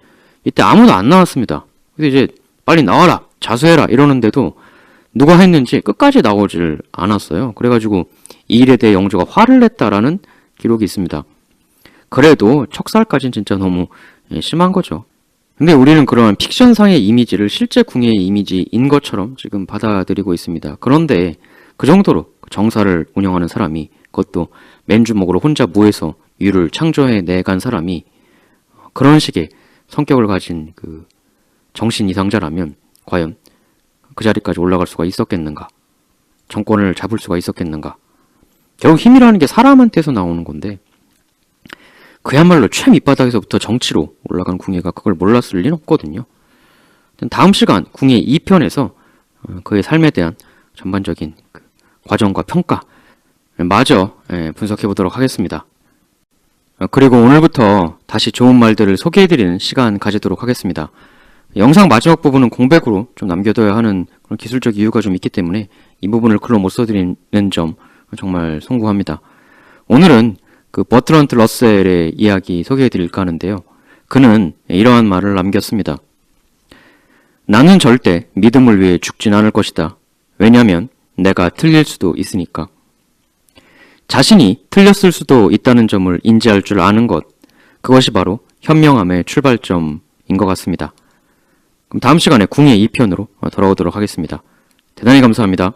이때 아무도 안 나왔습니다. 그래서 이제 빨리 나와라! 자수해라! 이러는데도 누가 했는지 끝까지 나오질 않았어요. 그래가지고 이 일에 대해 영조가 화를 냈다라는 기록이 있습니다. 그래도 척살까지는 진짜 너무 심한 거죠. 근데 우리는 그러한 픽션상의 이미지를 실제 궁예의 이미지인 것처럼 지금 받아들이고 있습니다. 그런데 그 정도로 정사를 운영하는 사람이 그것도 맨주먹으로 혼자 무에서 유를 창조해 내간 사람이 그런 식의 성격을 가진 정신 이상자라면 과연 그 자리까지 올라갈 수가 있었겠는가? 정권을 잡을 수가 있었겠는가? 결국 힘이라는 게 사람한테서 나오는 건데 그야말로 최밑바닥에서부터 정치로 올라간 궁예가 그걸 몰랐을 리는 없거든요. 다음 시간 궁예 2편에서 그의 삶에 대한 전반적인 과정과 평가 마저 분석해보도록 하겠습니다. 그리고 오늘부터 다시 좋은 말들을 소개해드리는 시간 가지도록 하겠습니다. 영상 마지막 부분은 공백으로 좀 남겨둬야 하는 그런 기술적 이유가 좀 있기 때문에 이 부분을 글로 못 써드리는 점 정말 송구합니다. 오늘은 버트런트 러셀의 이야기 소개해드릴까 하는데요. 그는 이러한 말을 남겼습니다. 나는 절대 믿음을 위해 죽진 않을 것이다. 왜냐하면 내가 틀릴 수도 있으니까. 자신이 틀렸을 수도 있다는 점을 인지할 줄 아는 것, 그것이 바로 현명함의 출발점인 것 같습니다. 그럼 다음 시간에 궁예 2편으로 돌아오도록 하겠습니다. 대단히 감사합니다.